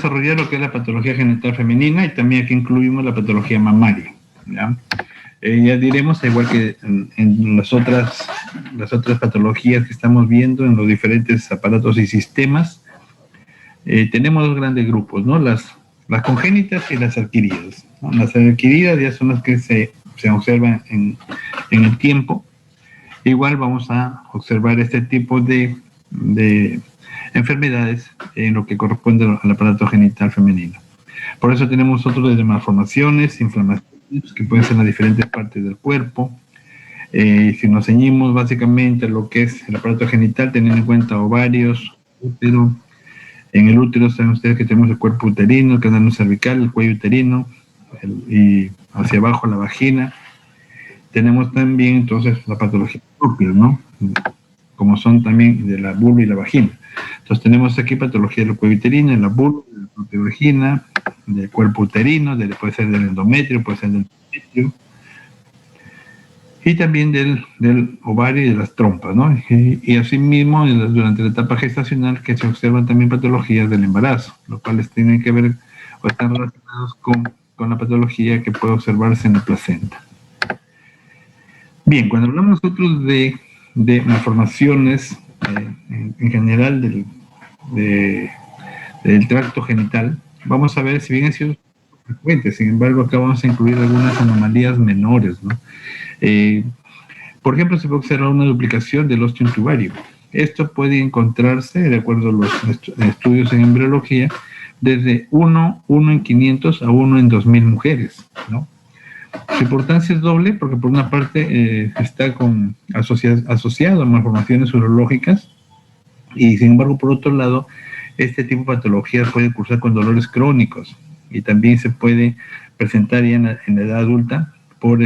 desarrollar lo que es la patología genital femenina, y también aquí incluimos la patología mamaria, ¿ya? Ya diremos, igual que en las otras patologías que estamos viendo en los diferentes aparatos y sistemas, tenemos dos grandes grupos, ¿no? Las congénitas y las adquiridas, ¿no? Las adquiridas ya son las que se observan en el tiempo. Igual vamos a observar este tipo de enfermedades en lo que corresponde al aparato genital femenino. Por eso tenemos otros de malformaciones, inflamaciones, que pueden ser en las diferentes partes del cuerpo. Si nos ceñimos básicamente a lo que es el aparato genital, teniendo en cuenta ovarios, útero. En el útero saben ustedes que tenemos el cuerpo uterino, el canal cervical, el cuello uterino, y hacia abajo la vagina. Tenemos también entonces la patología propia, ¿no? Como son también de la vulva y la vagina. Entonces tenemos aquí patología del cuello uterino, de la vulva, de la propia vagina, del cuerpo uterino, puede ser del endometrio, puede ser del endometrio, y también del ovario y de las trompas, ¿no? Y asimismo, durante la etapa gestacional, que se observan también patologías del embarazo, los cuales tienen que ver o están relacionados con la patología que puede observarse en la placenta. Bien, cuando hablamos nosotros de malformaciones en general del tracto genital, vamos a ver, si bien han sido frecuentes, sin embargo acá vamos a incluir algunas anomalías menores, ¿no? Por ejemplo, se puede observar una duplicación del ostium tubario. Esto puede encontrarse, de acuerdo a los estudios en embriología, desde 1 en 500 a 1 en 2000 mujeres, ¿no? Su importancia es doble porque por una parte está asociado a malformaciones urológicas, y sin embargo por otro lado este tipo de patología puede cursar con dolores crónicos, y también se puede presentar ya en la edad adulta por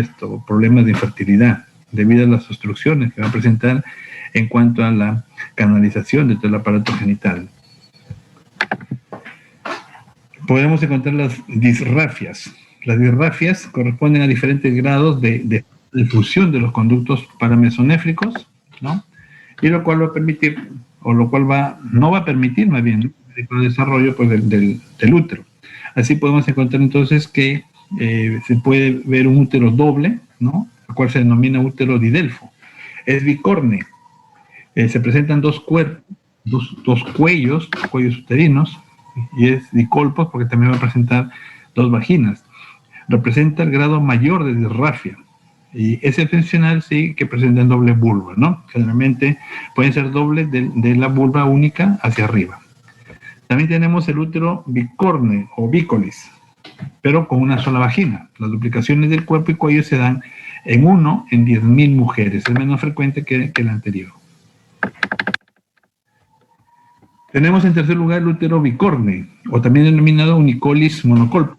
problemas de infertilidad debido a las obstrucciones que va a presentar en cuanto a la canalización de todo el aparato genital. Podemos encontrar las disrafias. Las disrafias corresponden a diferentes grados de fusión de los conductos paramesonéfricos, ¿no? Y lo cual va a permitir, o lo cual no va a permitir más bien, ¿no?, el desarrollo pues, del útero. Así podemos encontrar entonces que se puede ver un útero doble, ¿no?, el cual se denomina útero didelfo. Es bicorne. Se presentan dos cuerpos, dos cuellos uterinos, y es dicolpos porque también va a presentar dos vaginas. Representa el grado mayor de disrafia, y es excepcional, sí, que presenten doble vulva, ¿no? Generalmente pueden ser dobles de la vulva única hacia arriba. También tenemos el útero bicorne o bicolis, pero con una sola vagina. Las duplicaciones del cuerpo y cuello se dan en 1 en 10.000 mujeres, es menos frecuente que el anterior. Tenemos en tercer lugar el útero bicorne, o también denominado unicolis monocolpo.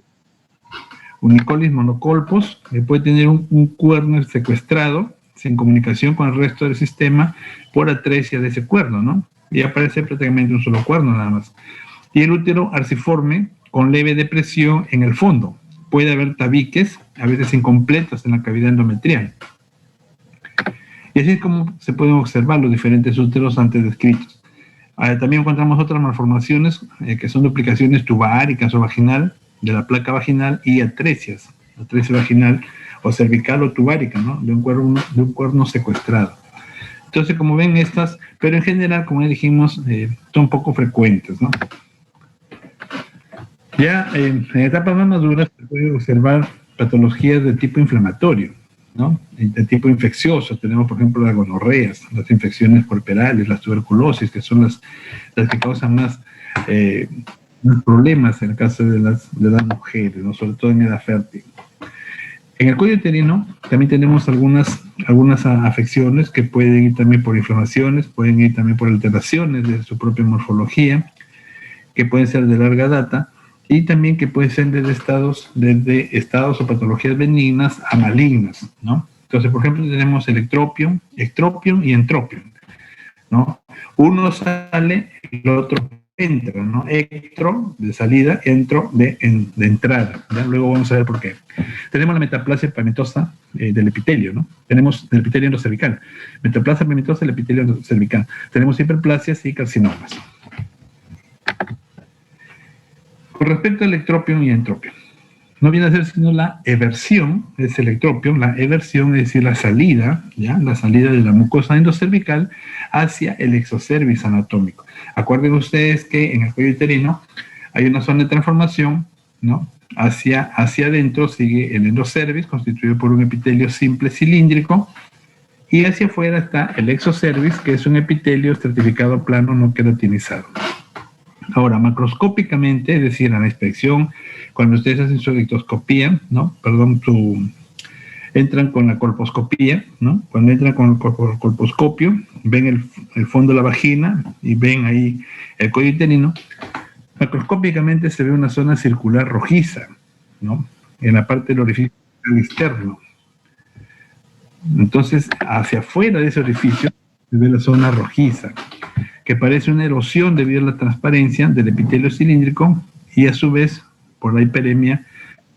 Unicolis monocolpos puede tener un cuerno secuestrado sin comunicación con el resto del sistema por atresia de ese cuerno, ¿no? Y aparece prácticamente un solo cuerno nada más. Y el útero arciforme con leve depresión en el fondo. Puede haber tabiques, a veces incompletos, en la cavidad endometrial. Y así es como se pueden observar los diferentes úteros antes descritos. También encontramos otras malformaciones que son duplicaciones tubáricas o vaginal de la placa vaginal, y atresias, atresia vaginal o cervical o tubárica, ¿no?, de un cuerno secuestrado. Entonces, como ven, estas, pero en general, como ya dijimos, son poco frecuentes, ¿no? Ya en etapas más maduras se puede observar patologías de tipo inflamatorio, ¿no?, de tipo infeccioso. Tenemos, por ejemplo, las gonorreas, las infecciones puerperales, las tuberculosis, que son las que causan más problemas en el caso de las mujeres, ¿no?, sobre todo en edad fértil. En el cuello uterino también tenemos algunas afecciones que pueden ir también por inflamaciones, pueden ir también por alteraciones de su propia morfología, que pueden ser de larga data, y también que pueden ser desde estados o patologías benignas a malignas, ¿no? Entonces, por ejemplo, tenemos el ectropion y entropion, ¿no? Uno sale y el otro entra, ¿no? Ectro de salida, entro de entrada, ¿ya? Luego vamos a ver por qué. Tenemos la metaplasia parentosa del epitelio, ¿no? Tenemos el epitelio endocervical, metaplasia parentosa del epitelio endocervical. Tenemos hiperplasias y carcinomas. Con respecto al ectropion y entropion, no viene a ser sino la eversión, es el ectropion, la eversión, es decir, la salida, ¿ya? La salida de la mucosa endocervical hacia el exocervix anatómico. Acuerden ustedes que en el cuello uterino hay una zona de transformación, ¿no? Hacia adentro sigue el endocervix, constituido por un epitelio simple cilíndrico, y hacia afuera está el exocervix, que es un epitelio estratificado plano no queratinizado. Ahora, macroscópicamente, es decir, en la inspección, cuando ustedes hacen su ectoscopía, ¿no? Perdón, entran con la colposcopía, ¿no? Cuando entran con el colposcopio, ven el fondo de la vagina y ven ahí el cuello uterino. Macroscópicamente se ve una zona circular rojiza, ¿no? En la parte del orificio externo. Entonces, hacia afuera de ese orificio se ve la zona rojiza, que parece una erosión debido a la transparencia del epitelio cilíndrico y a su vez por la hiperemia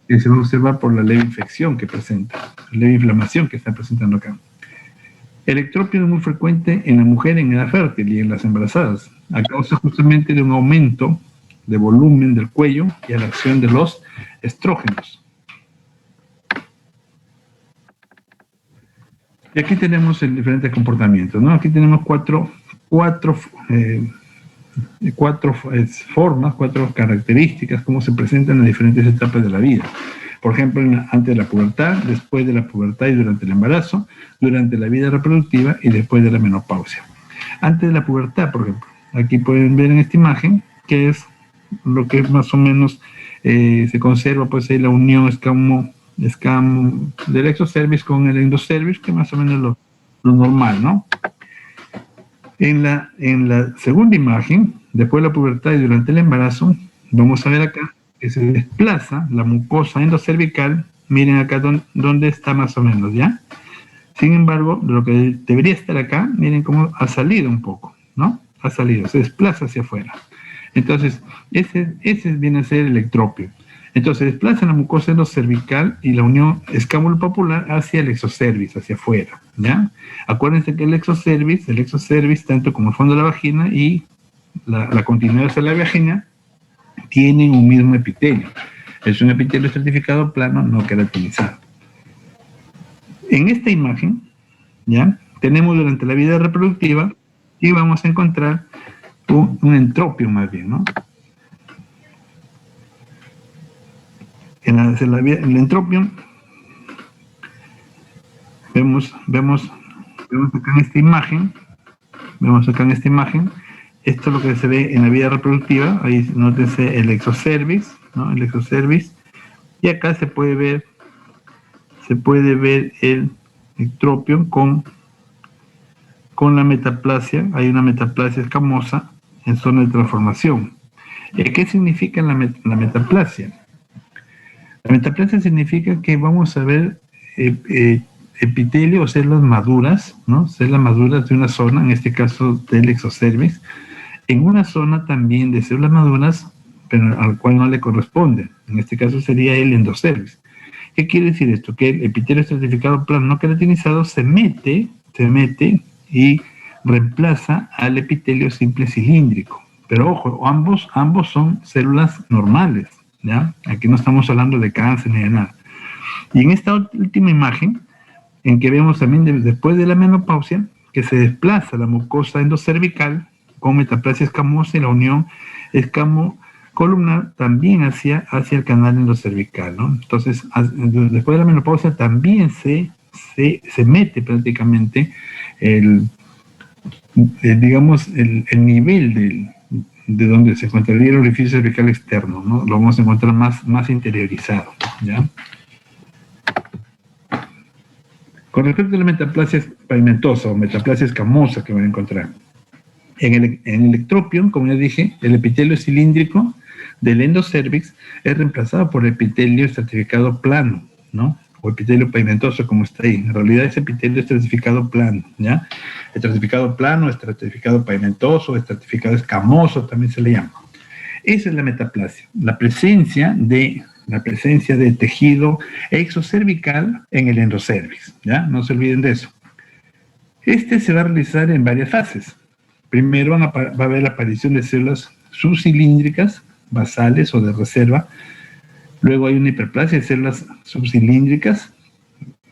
que se va a observar por la leve infección que presenta, la leve inflamación que está presentando acá. El ectropio es muy frecuente en la mujer en edad fértil y en las embarazadas, a causa justamente de un aumento de volumen del cuello y a la acción de los estrógenos. Y aquí tenemos el diferente comportamiento, ¿no? Aquí tenemos cuatro formas, cuatro características, cómo se presentan en diferentes etapas de la vida. Por ejemplo, antes de la pubertad, después de la pubertad y durante el embarazo, durante la vida reproductiva y después de la menopausia. Antes de la pubertad, por ejemplo, aquí pueden ver en esta imagen que es lo que más o menos se conserva, pues ahí la unión escamo del exocervix con el endocervix, que más o menos lo normal, ¿no? En la segunda imagen, después de la pubertad y durante el embarazo, vamos a ver acá que se desplaza la mucosa endocervical. Miren acá dónde está más o menos, ¿ya? Sin embargo, lo que debería estar acá, miren cómo ha salido un poco, ¿no? Ha salido, se desplaza hacia afuera. Entonces, ese viene a ser el ectropio. Entonces, desplaza la mucosa endocervical y la unión escámulo-papular hacia el exocervix, hacia afuera, ¿ya? Acuérdense que el exocervix, tanto como el fondo de la vagina y la continuidad hacia la vagina, tienen un mismo epitelio. Es un epitelio estratificado plano no queratinizado. En esta imagen, ¿ya? Tenemos durante la vida reproductiva y vamos a encontrar un entropio más bien, ¿no? En el entropio vemos acá en esta imagen, esto es lo que se ve en la vida reproductiva. Ahí nótense el exocervix, ¿no? El exocervix, y acá se puede ver el ectropio con la metaplasia. Hay una metaplasia escamosa en zona de transformación. ¿Qué significa la metaplasia? La metaplasia significa que vamos a ver epitelio o células maduras, ¿no? Células maduras de una zona, en este caso del exocervix, en una zona también de células maduras, pero al cual no le corresponde. En este caso sería el endocervix. ¿Qué quiere decir esto? Que el epitelio estratificado plano no queratinizado se mete y reemplaza al epitelio simple cilíndrico. Pero ojo, ambos son células normales, ¿ya? Aquí no estamos hablando de cáncer ni de nada. Y en esta última imagen, en que vemos también después de la menopausia, que se desplaza la mucosa endocervical con metaplasia escamosa y la unión escamo-columnar también hacia el canal endocervical, ¿no? Entonces, después de la menopausia también se mete prácticamente el nivel de donde se encontraría el orificio cervical externo, ¿no? Lo vamos a encontrar más interiorizado, ¿ya? Con respecto a la metaplasia pavimentosa o metaplasia escamosa que van a encontrar, en el ectropio, como ya dije, el epitelio cilíndrico del endocervix es reemplazado por el epitelio estratificado plano, ¿no? O epitelio pavimentoso, como está ahí. En realidad es epitelio estratificado plano, ¿ya? Estratificado plano, estratificado pavimentoso, estratificado escamoso, también se le llama. Esa es la metaplasia, la presencia de tejido exocervical en el endocervix, ¿ya? No se olviden de eso. Este se va a realizar en varias fases. Primero va a haber la aparición de células subcilíndricas, basales o de reserva. Luego hay una hiperplasia de células subcilíndricas.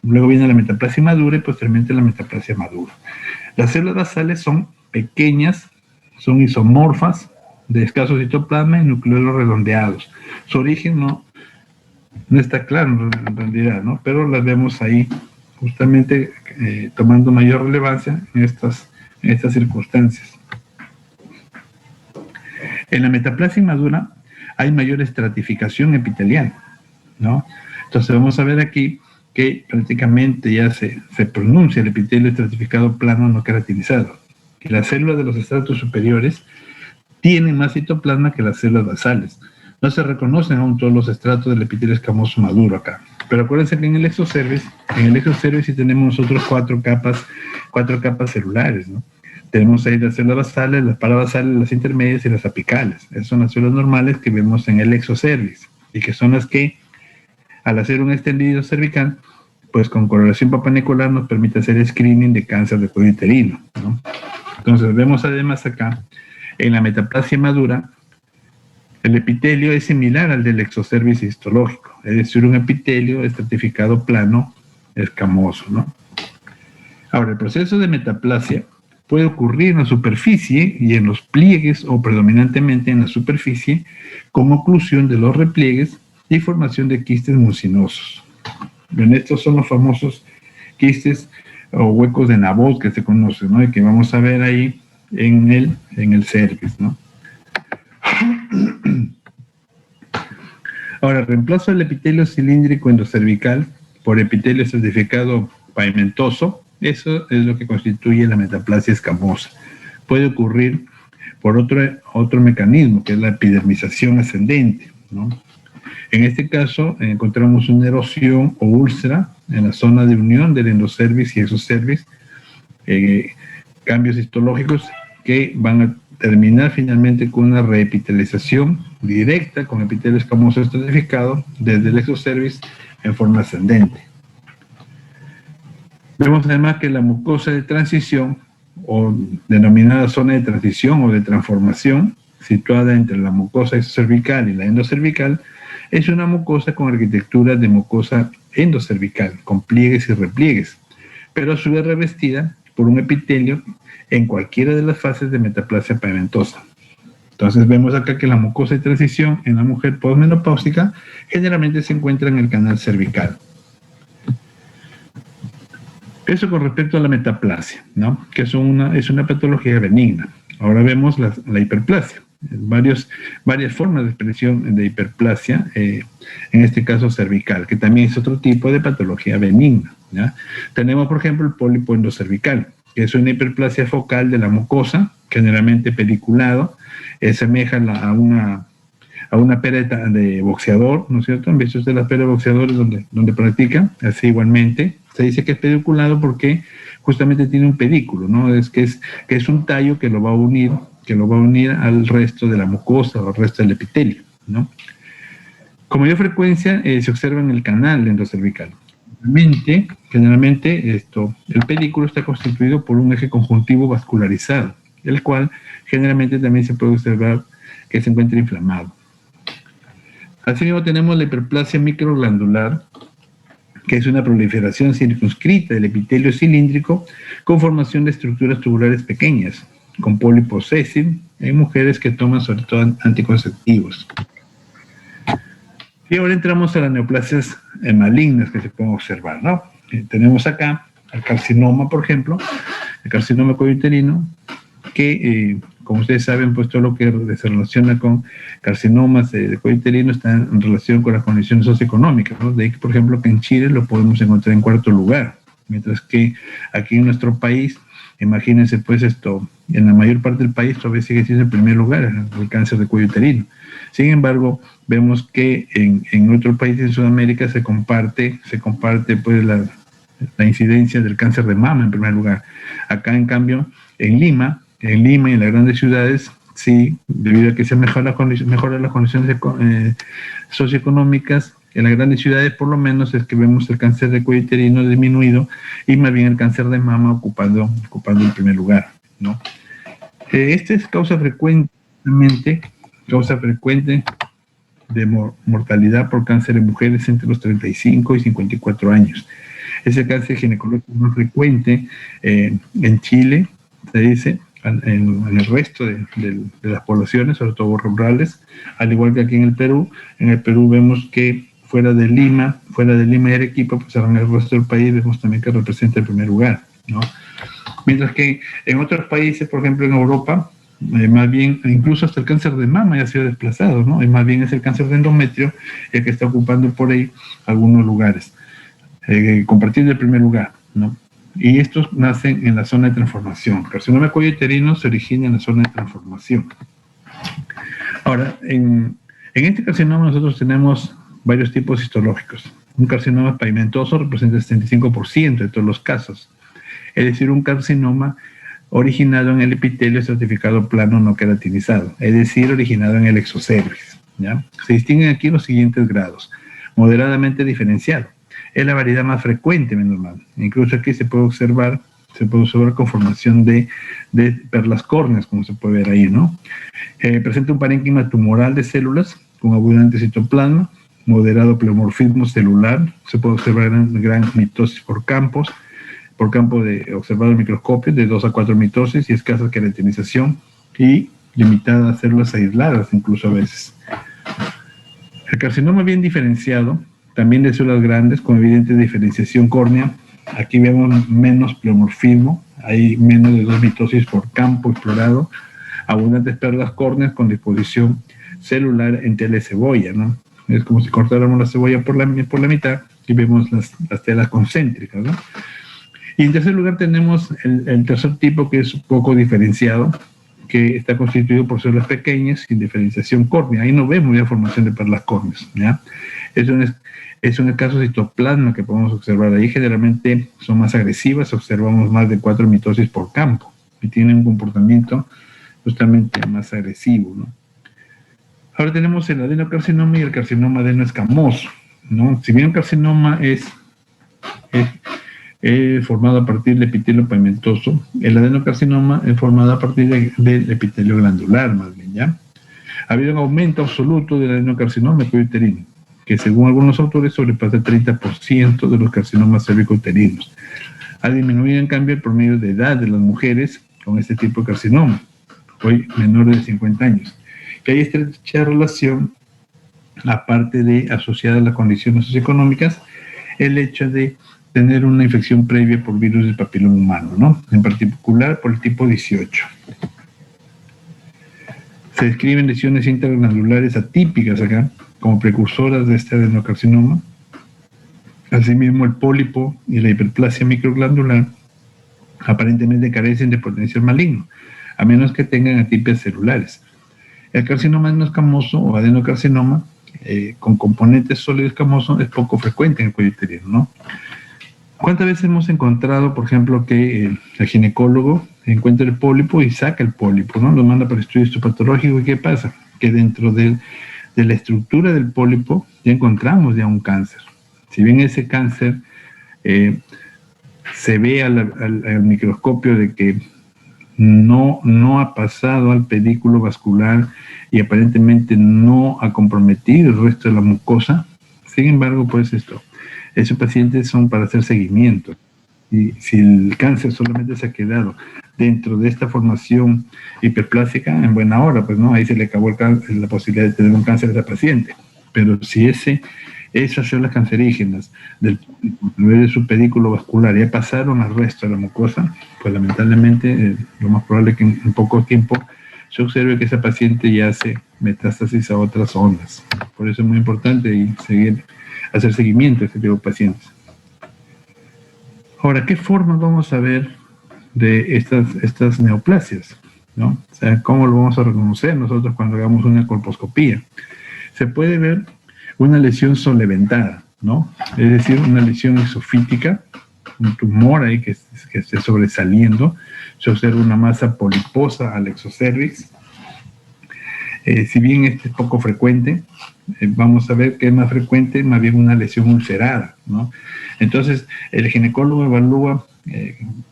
Luego viene la metaplasia madura y posteriormente la metaplasia madura. Las células basales son pequeñas, son isomorfas, de escaso citoplasma y nucleolos redondeados. Su origen no está claro en realidad, ¿no? Pero las vemos ahí justamente tomando mayor relevancia en estas circunstancias. En la metaplasia inmadura hay mayor estratificación epitelial, ¿no? Entonces vamos a ver aquí que prácticamente ya se pronuncia el epitelio estratificado plano no queratinizado. Que las células de los estratos superiores tienen más citoplasma que las células basales. No se reconocen aún todos los estratos del epitelio escamoso maduro acá. Pero acuérdense que en el exocervix sí tenemos nosotros cuatro capas celulares, ¿no? Tenemos ahí las células basales, las parabasales, las intermedias y las apicales. Esas son las células normales que vemos en el exocervix y que son las que, al hacer un extendido cervical, pues con correlación papanicular nos permite hacer screening de cáncer de cuello uterino, ¿no? Entonces vemos además acá, en la metaplasia madura, el epitelio es similar al del exocervix histológico, es decir, un epitelio estratificado plano escamoso, ¿no? Ahora, el proceso de metaplasia puede ocurrir en la superficie y en los pliegues o predominantemente en la superficie como oclusión de los repliegues y formación de quistes mucinosos. Bien, estos son los famosos quistes o huecos de Nabot que se conocen, ¿no? Y que vamos a ver ahí en el cervix, ¿no? Ahora, reemplazo el epitelio cilíndrico endocervical por epitelio estratificado pavimentoso. Eso es lo que constituye la metaplasia escamosa. Puede ocurrir por otro mecanismo, que es la epidermización ascendente, ¿no? En este caso, encontramos una erosión o úlcera en la zona de unión del endocervix y exocervix, cambios histológicos que van a terminar finalmente con una reepitelización directa con epitelio escamoso estratificado desde el exocervix en forma ascendente. Vemos además que la mucosa de transición, o denominada zona de transición o de transformación, situada entre la mucosa exocervical y la endocervical, es una mucosa con arquitectura de mucosa endocervical, con pliegues y repliegues, pero a su vez revestida por un epitelio en cualquiera de las fases de metaplasia pavimentosa. Entonces vemos acá que la mucosa de transición en la mujer posmenopáusica generalmente se encuentra en el canal cervical. Eso con respecto a la metaplasia, ¿no? Que es una patología benigna. Ahora vemos la hiperplasia. Varias formas de expresión de hiperplasia, en este caso cervical, que también es otro tipo de patología benigna, ¿ya? Tenemos, por ejemplo, el pólipo endocervical, que es una hiperplasia focal de la mucosa, generalmente pediculado, semeja a una pera de boxeador, ¿no es cierto? En vez de las peras de boxeadores donde practican, así igualmente. Se dice que es pediculado porque justamente tiene un pedículo, ¿no? Que es un tallo que lo va a unir al resto de la mucosa o al resto del epitelio, ¿no? Con mayor frecuencia se observa en el canal endocervical. Generalmente el pedículo está constituido por un eje conjuntivo vascularizado, el cual generalmente también se puede observar que se encuentra inflamado. Asimismo tenemos la hiperplasia microglandular, que es una proliferación circunscrita del epitelio cilíndrico con formación de estructuras tubulares pequeñas, con pólipos sésil en mujeres que toman sobre todo anticonceptivos. Y ahora entramos a las neoplasias malignas que se pueden observar, ¿no? Tenemos acá el carcinoma, por ejemplo, el carcinoma coyuterino, que, como ustedes saben, pues todo lo que se relaciona con carcinomas de cuello uterino está en relación con las condiciones socioeconómicas, ¿no? De ahí, por ejemplo, que en Chile lo podemos encontrar en cuarto lugar, mientras que aquí en nuestro país, imagínense, pues en la mayor parte del país todavía sigue siendo el primer lugar el cáncer de cuello uterino. Sin embargo, vemos que en otros países de Sudamérica se comparte pues la incidencia del cáncer de mama en primer lugar. Acá, en cambio, en Lima y en las grandes ciudades, sí, debido a que se mejoran las condiciones socioeconómicas, en las grandes ciudades por lo menos es que vemos el cáncer de cuello uterino disminuido y más bien el cáncer de mama ocupando el primer lugar, ¿no? Esta es causa frecuentemente causa frecuente de mortalidad por cáncer en mujeres entre los 35 y 54 años. Es el cáncer ginecológico más frecuente en Chile, se dice, en el resto de las poblaciones, sobre todo rurales, al igual que aquí en el Perú. En el Perú vemos que fuera de Lima y Arequipa, pues en el resto del país vemos también que representa el primer lugar, ¿no? Mientras que en otros países, por ejemplo en Europa, más bien, incluso hasta el cáncer de mama ya ha sido desplazado, ¿no? Y más bien es el cáncer de endometrio el que está ocupando por ahí algunos lugares, compartiendo el primer lugar, ¿no? Y estos nacen en la zona de transformación. El carcinoma de cuello uterino se origina en la zona de transformación. Ahora, en este carcinoma nosotros tenemos varios tipos histológicos. Un carcinoma pavimentoso representa el 75% de todos los casos. Es decir, un carcinoma originado en el epitelio estratificado plano no queratinizado, es decir, originado en el exocervix, ¿ya? Se distinguen aquí los siguientes grados. Moderadamente diferenciado. Es la variedad más frecuente, menos mal. Incluso aquí se puede observar conformación de perlas córneas, como se puede ver ahí, ¿no? Presenta un parénquima tumoral de células con abundante citoplasma, moderado pleomorfismo celular, se puede observar gran mitosis por campo observado en microscopio de 2 a 4 mitosis y escasa queratinización y limitada a células aisladas incluso a veces. El carcinoma bien diferenciado, también de células grandes con evidente diferenciación córnea. Aquí vemos menos pleomorfismo, hay menos de 2 mitosis por campo explorado, abundantes perlas córneas con disposición celular en tela de cebolla, ¿no? Es como si cortáramos la cebolla por la mitad y vemos las telas concéntricas, ¿no? Y en tercer lugar tenemos el tercer tipo, que es un poco diferenciado, que está constituido por células pequeñas sin diferenciación córnea. Ahí no vemos ya formación de perlas córneas, ¿ya? Es un caso citoplasma que podemos observar ahí. Generalmente son más agresivas, observamos más de 4 mitosis por campo y tienen un comportamiento justamente más agresivo, ¿no? Ahora tenemos el adenocarcinoma y el carcinoma adenoescamoso, ¿no? Si bien el carcinoma es formado a partir del epitelio pavimentoso, el adenocarcinoma es formado a partir del epitelio glandular, más bien, ¿ya? Ha habido un aumento absoluto del adenocarcinoma uterino, que según algunos autores sobrepasa el 30% de los carcinomas cervicouterinos. Ha disminuido, en cambio, el promedio de edad de las mujeres con este tipo de carcinoma, hoy menores de 50 años. Que hay estrecha relación, aparte de asociada a las condiciones socioeconómicas, el hecho de tener una infección previa por virus del papiloma humano, ¿no? En particular por el tipo 18. Se describen lesiones intraglandulares atípicas acá, como precursoras de este adenocarcinoma. Asimismo, el pólipo y la hiperplasia microglandular aparentemente carecen de potencial maligno, a menos que tengan atipias celulares. El carcinoma adenoescamoso o adenocarcinoma con componentes sólido escamoso es poco frecuente en el cuello uterino, ¿no? ¿Cuántas veces hemos encontrado, por ejemplo, que el ginecólogo encuentra el pólipo y saca el pólipo, ¿no? Lo manda para estudio histopatológico, ¿y qué pasa? Que dentro de la estructura del pólipo ya encontramos ya un cáncer. Si bien ese cáncer se ve al microscopio de que no ha pasado al pedículo vascular y aparentemente no ha comprometido el resto de la mucosa, sin embargo, pues esos pacientes son para hacer seguimiento. Y si el cáncer solamente se ha quedado dentro de esta formación hiperplásica, en buena hora, pues no, ahí se le acabó la posibilidad de tener un cáncer a esa paciente. Pero si esas células cancerígenas del nivel de su pedículo vascular ya pasaron al resto de la mucosa, pues lamentablemente lo más probable es que en poco tiempo se observe que esa paciente ya hace metástasis a otras zonas. Por eso es muy importante hacer seguimiento a este tipo de pacientes. Ahora, ¿qué formas vamos a ver de estas neoplasias, ¿no? O sea, ¿cómo lo vamos a reconocer nosotros cuando hagamos una colposcopía? Se puede ver una lesión soleventada, ¿no? Es decir, una lesión exofítica, un tumor ahí que esté sobresaliendo. Se observa una masa poliposa al exocervix. Si bien este es poco frecuente, vamos a ver que es más frecuente más bien una lesión ulcerada, ¿no? Entonces, el ginecólogo evalúa,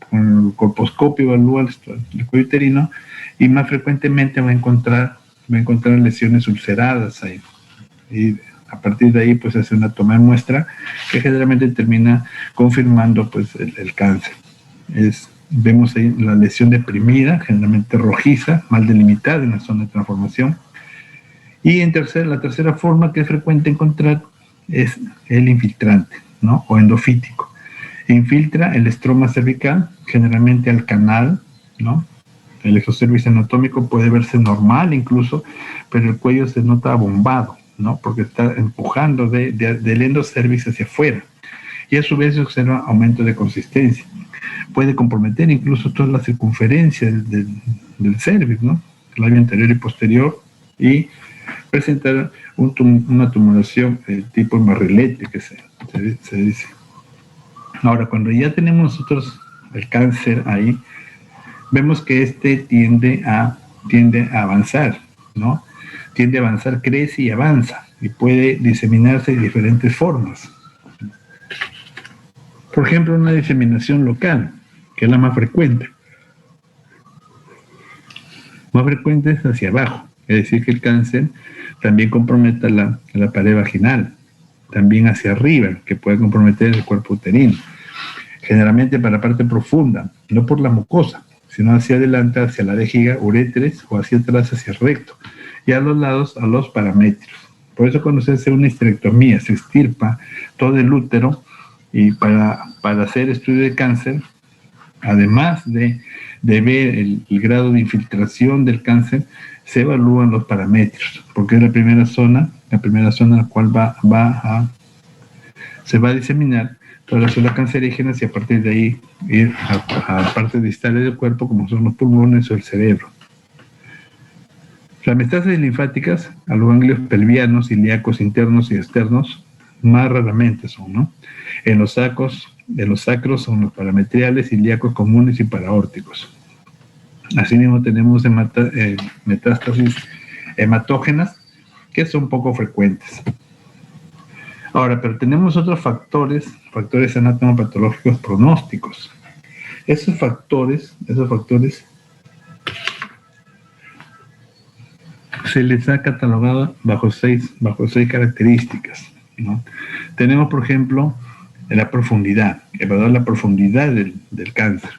con el colposcopio evalúa el cuello uterino y más frecuentemente va a encontrar va a encontrar lesiones ulceradas ahí. Y a partir de ahí, pues, hace una toma de muestra que generalmente termina confirmando, pues, el cáncer. Vemos ahí la lesión deprimida, generalmente rojiza, mal delimitada en la zona de transformación. Y la tercera forma que es frecuente encontrar es el infiltrante, ¿no? O endofítico. Infiltra el estroma cervical, generalmente al canal, ¿no? El exocervix anatómico puede verse normal incluso, pero el cuello se nota abombado, ¿no? Porque está empujando del endocervix hacia afuera. Y a su vez se observa aumento de consistencia. Puede comprometer incluso toda la circunferencia del cervix, ¿no? El labio anterior y posterior, y presentar una tumoración de tipo barrilete, que se dice. Ahora, cuando ya tenemos nosotros el cáncer ahí, vemos que tiende a avanzar, ¿no? Tiende a avanzar, crece y avanza, y puede diseminarse de diferentes formas. Por ejemplo, una diseminación local, que es la más frecuente. Más frecuente es hacia abajo, es decir, que el cáncer también comprometa la pared vaginal, también hacia arriba, que puede comprometer el cuerpo uterino. Generalmente para la parte profunda, no por la mucosa, sino hacia adelante, hacia la vejiga, uréteres, o hacia atrás, hacia el recto, y a los lados, a los paramétreos. Por eso cuando se hace una histerectomía, se extirpa todo el útero, y para hacer estudio de cáncer, además de ver el grado de infiltración del cáncer, se evalúan los paramétros, porque es la primera zona en la cual se va a diseminar todas las células cancerígenas, y a partir de ahí ir a partes distales del cuerpo, como son los pulmones o el cerebro. Las metástasis linfáticas a los ganglios pelvianos, ilíacos internos y externos más raramente son, ¿no? En los sacros son los parametriales, ilíacos comunes y paraórticos. Asimismo tenemos metástasis hematógenas, que son poco frecuentes. Ahora, pero tenemos otros factores anatomopatológicos pronósticos. Esos factores se les ha catalogado bajo seis características, ¿no? Tenemos, por ejemplo, la profundidad, evaluar la profundidad del cáncer,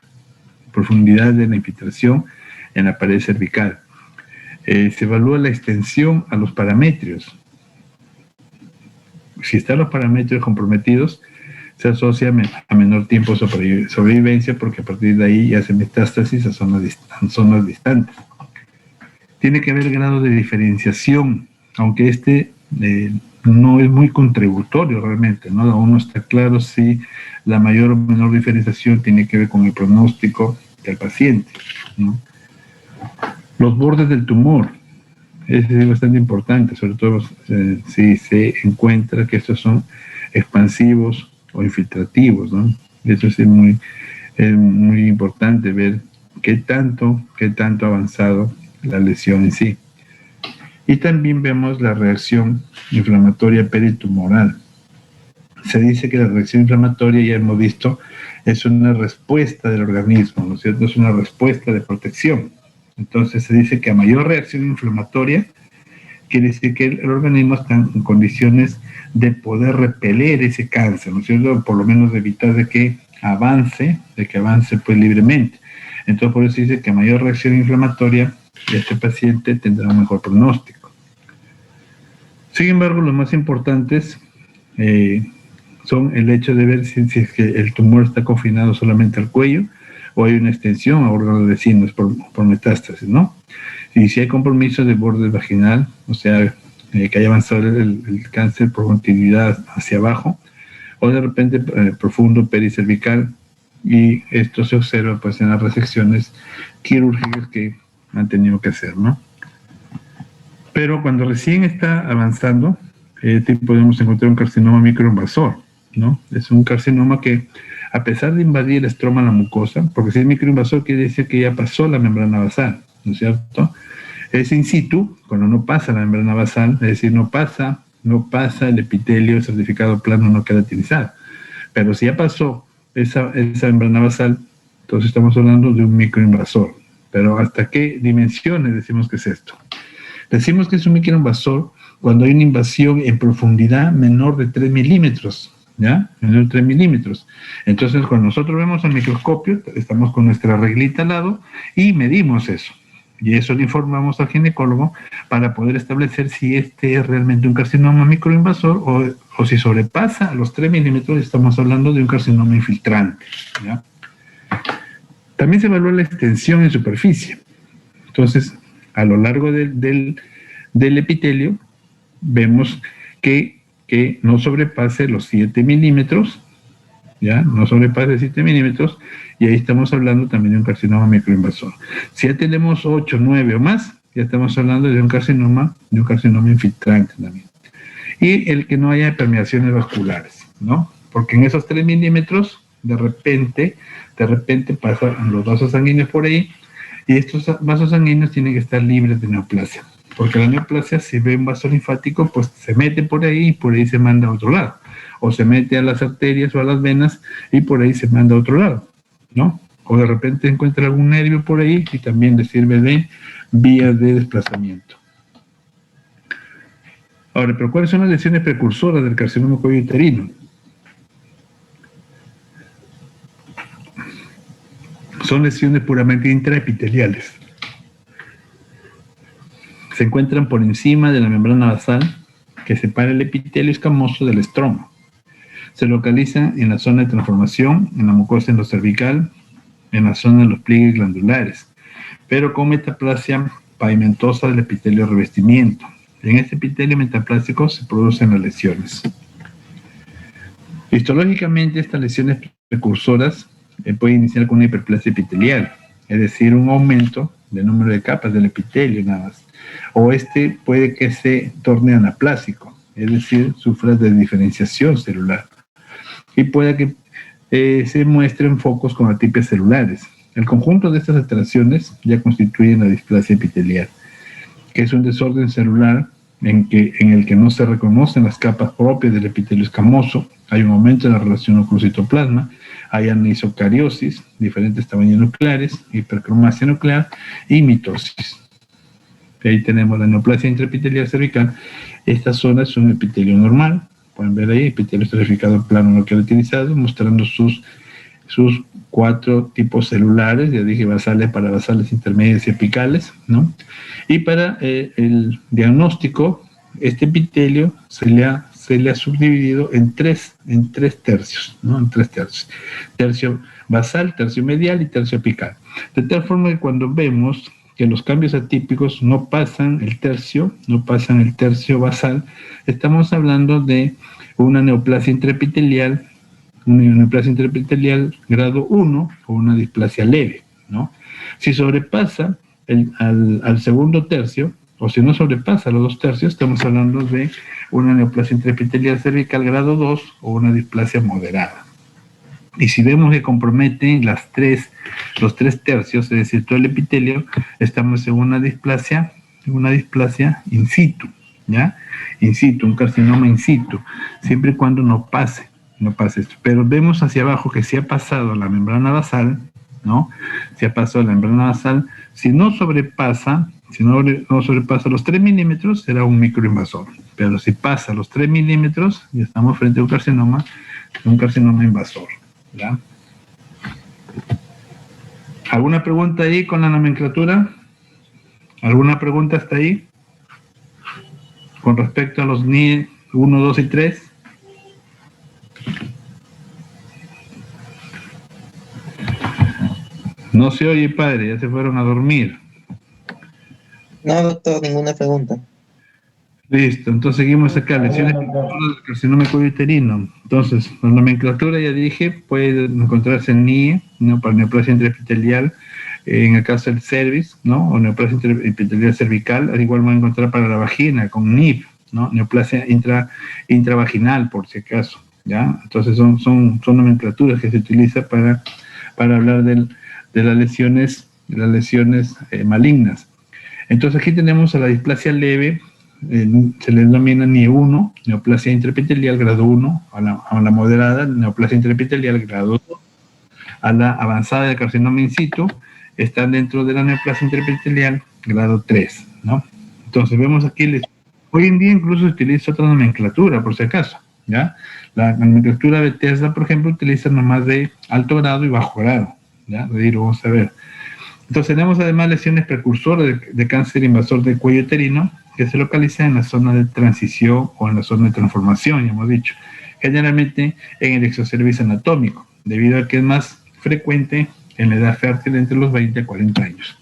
profundidad de la infiltración en la pared cervical. Se evalúa la extensión a los paramétrios. Si están los paramétrios comprometidos, se asocia a menor tiempo de sobrevivencia, porque a partir de ahí ya hace metástasis a zonas distantes. Tiene que haber grado de diferenciación, aunque no es muy contributorio realmente, ¿no? Aún no está claro si la mayor o menor diferenciación tiene que ver con el pronóstico del paciente, ¿no? Los bordes del tumor es bastante importante, sobre todo si se encuentra que estos son expansivos o infiltrativos, ¿no? Eso es muy importante, ver qué tanto ha avanzado la lesión en sí. Y también vemos la reacción inflamatoria peritumoral. Se dice que la reacción inflamatoria, ya hemos visto, es una respuesta del organismo, ¿no es cierto? Es una respuesta de protección. Entonces se dice que a mayor reacción inflamatoria, quiere decir que el organismo está en condiciones de poder repeler ese cáncer, ¿no es cierto? Por lo menos de evitar de que avance pues libremente. Entonces por eso se dice que a mayor reacción inflamatoria, este paciente tendrá un mejor pronóstico. Sin embargo, los más importantes son el hecho de ver si es que el tumor está confinado solamente al cuello, o hay una extensión a órganos vecinos por metástasis, ¿no? Y si hay compromiso de borde vaginal, o sea, que haya avanzado el cáncer por continuidad hacia abajo, o de repente profundo pericervical, y esto se observa pues en las resecciones quirúrgicas que han tenido que hacer, ¿no? Pero cuando recién está avanzando, podemos encontrar un carcinoma microinvasor, ¿no? Es un carcinoma que, a pesar de invadir el estroma, la mucosa, porque si es microinvasor quiere decir que ya pasó la membrana basal, ¿no es cierto? Es in situ, cuando no pasa la membrana basal, es decir, no pasa el epitelio certificado plano no queratinizado. Pero si ya pasó esa membrana basal, entonces estamos hablando de un microinvasor. Pero ¿hasta qué dimensiones decimos que es esto? Decimos que es un microinvasor cuando hay una invasión en profundidad menor de 3 milímetros, ¿ya? Menor de 3 milímetros. Entonces, cuando nosotros vemos al microscopio, estamos con nuestra reglita al lado y medimos eso. Y eso le informamos al ginecólogo para poder establecer si este es realmente un carcinoma microinvasor o si sobrepasa los 3 milímetros, estamos hablando de un carcinoma infiltrante, ¿ya? También se evalúa la extensión en superficie. Entonces, a lo largo del epitelio, vemos que no sobrepase los 7 milímetros, ¿ya? No sobrepase 7 milímetros, y ahí estamos hablando también de un carcinoma microinvasor. Si ya tenemos 8, 9 o más, ya estamos hablando de un carcinoma infiltrante también. Y el que no haya permeaciones vasculares, ¿no? Porque en esos 3 milímetros, de repente pasan los vasos sanguíneos por ahí, y estos vasos sanguíneos tienen que estar libres de neoplasia. Porque la neoplasia, si ve un vaso linfático, pues se mete por ahí y por ahí se manda a otro lado. O se mete a las arterias o a las venas y por ahí se manda a otro lado, ¿no? O de repente encuentra algún nervio por ahí y también le sirve de vía de desplazamiento. Ahora, ¿pero cuáles son las lesiones precursoras del carcinoma cuello uterino? Son lesiones puramente intraepiteliales. Se encuentran por encima de la membrana basal que separa el epitelio escamoso del estroma. Se localiza en la zona de transformación, en la mucosa endocervical, en la zona de los pliegues glandulares, pero con metaplasia pavimentosa del epitelio de revestimiento. En este epitelio metaplásico se producen las lesiones. Histológicamente, estas lesiones precursoras pueden iniciar con una hiperplasia epitelial, es decir, un aumento del número de capas del epitelio nada más. O puede que se torne anaplásico, es decir, sufra de diferenciación celular. Y puede que se muestren focos con atipias celulares. El conjunto de estas alteraciones ya constituyen la displasia epitelial, que es un desorden celular en el que no se reconocen las capas propias del epitelio escamoso, hay un aumento en la relación núcleo-citoplasma, hay anisocariosis, diferentes tamaños nucleares, hipercromasia nuclear y mitosis. Ahí tenemos la neoplasia intraepitelial cervical. Esta zona es un epitelio normal, pueden ver ahí, epitelio estratificado en plano no queratinizado, mostrando sus 4 tipos celulares, ya dije basales, parabasales, intermedias y apicales, ¿no? Y para el diagnóstico, este epitelio se le ha subdividido en tres tercios, ¿no? En 3 tercios. Tercio basal, tercio medial y tercio apical. De tal forma que cuando vemos que los cambios atípicos no pasan el tercio basal, estamos hablando de una neoplasia intraepitelial grado 1 o una displasia leve, ¿no? Si sobrepasa al segundo tercio, o si no sobrepasa los 2 tercios, estamos hablando de una neoplasia intraepitelial cervical grado 2 o una displasia moderada. Y si vemos que compromete los 3 tercios, es decir, todo el epitelio, estamos en una displasia in situ, ¿ya? In situ, un carcinoma in situ, siempre y cuando no pase esto. Pero vemos hacia abajo que si ha pasado la membrana basal, ¿no? Si ha pasado la membrana basal, si no sobrepasa los 3 milímetros, será un microinvasor. Pero si pasa los 3 milímetros, ya estamos frente a un carcinoma invasor, ¿ya? ¿Alguna pregunta ahí con la nomenclatura? ¿Alguna pregunta hasta ahí? Con respecto a los NIE 1, 2 y 3. No se oye, padre, ya se fueron a dormir. No, doctor, ninguna pregunta. Listo, entonces seguimos acá, lesiones del carcinoma cuello uterino. Entonces, la nomenclatura ya dije, puede encontrarse en NIE, ¿no? Para neoplasia intraepitelial, en el caso del cervix, ¿no? O neoplasia intraepitelial cervical, al igual va a encontrar para la vagina, con NIP, ¿no? Neoplasia intravaginal, por si acaso, ¿ya? Entonces son nomenclaturas que se utiliza para hablar de las lesiones malignas. Entonces aquí tenemos a la displasia leve, se le denomina NIE1, neoplasia intraepitelial grado 1, a la moderada, neoplasia intraepitelial grado 2, a la avanzada de carcinoma in situ, está dentro de la neoplasia intraepitelial grado 3, ¿no? Entonces vemos aquí, hoy en día incluso se utiliza otra nomenclatura, por si acaso, ¿ya? La nomenclatura de Bethesda, por ejemplo, utiliza nomás de alto grado y bajo grado, ¿ya? Vamos a ver. Entonces tenemos además lesiones precursoras de cáncer invasor del cuello uterino que se localiza en la zona de transición o en la zona de transformación, ya hemos dicho, generalmente en el exocervix anatómico, debido a que es más frecuente en la edad fértil entre los 20 a 40 años.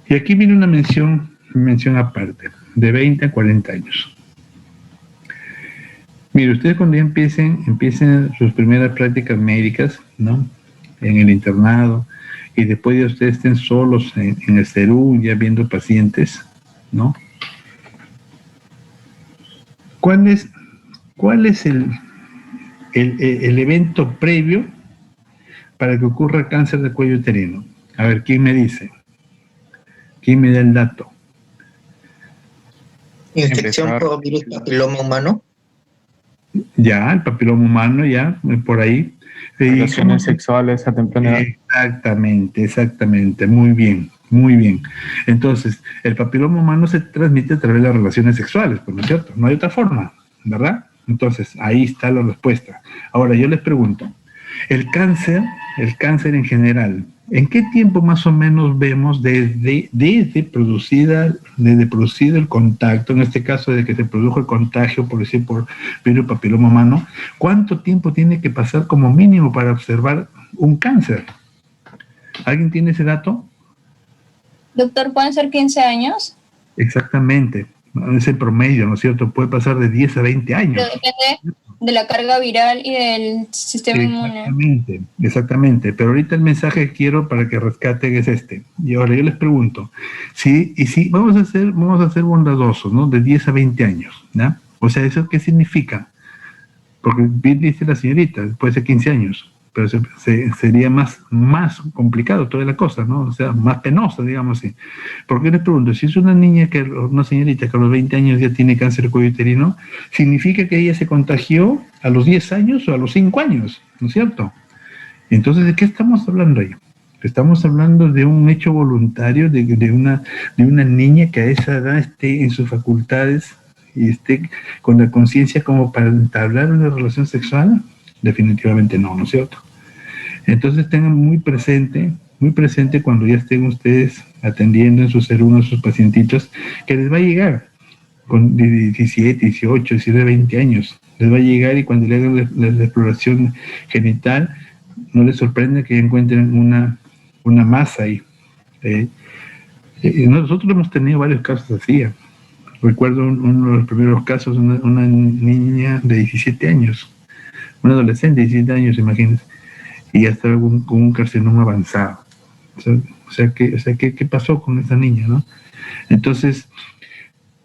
Y aquí viene una mención aparte, de 20 a 40 años. Mire, ustedes cuando ya empiecen sus primeras prácticas médicas, ¿no? En el internado, y después de ustedes estén solos en el CERU, ya viendo pacientes, ¿no? ¿Cuál es el evento previo para que ocurra el cáncer de cuello uterino? A ver, ¿quién me dice? ¿Quién me da el dato? Infección por virus papiloma humano. Ya, el papiloma humano, ya, por ahí. Relaciones sexuales a temprana edad. Exactamente, muy bien. Entonces, el papiloma humano se transmite a través de las relaciones sexuales, pues, ¿no es cierto? No hay otra forma, ¿verdad? Entonces, ahí está la respuesta. Ahora, yo les pregunto, el cáncer en general, ¿en qué tiempo más o menos vemos desde producido el contacto, en este caso de que se produjo el contagio, por decir, por virus papiloma humano, cuánto tiempo tiene que pasar como mínimo para observar un cáncer? ¿Alguien tiene ese dato? Doctor, ¿pueden ser 15 años? Exactamente, es el promedio, ¿no es cierto? Puede pasar de 10 a 20 años. Pero depende de la carga viral y del sistema inmune. Exactamente, pero ahorita el mensaje que quiero para que rescaten es este. Y ahora yo les pregunto, sí, vamos a ser bondadosos, ¿no? De 10 a 20 años, ¿ya? O sea, ¿eso qué significa? Porque bien dice la señorita, puede ser 15 años, pero sería más complicado toda la cosa, ¿no? O sea, más penosa, digamos así. Porque les pregunto, si es una señorita que a los 20 años ya tiene cáncer de cuello uterino, ¿significa que ella se contagió a los 10 años o a los 5 años? ¿No es cierto? Entonces, ¿de qué estamos hablando ahí? Estamos hablando de un hecho voluntario de una niña que a esa edad esté en sus facultades y esté con la conciencia como para entablar una relación sexual. Definitivamente no, ¿no es cierto? Entonces tengan muy presente cuando ya estén ustedes atendiendo en su CERU a sus pacientitos, que les va a llegar con 17, 18, 19, 20 años. Les va a llegar y cuando le hagan la exploración genital, no les sorprende que encuentren una masa ahí. Nosotros hemos tenido varios casos así. Recuerdo uno de los primeros casos, una niña de 17 años, un adolescente de 17 años, imagínense, y ya estaba con un carcinoma avanzado. O sea, ¿qué pasó con esa niña, no? Entonces,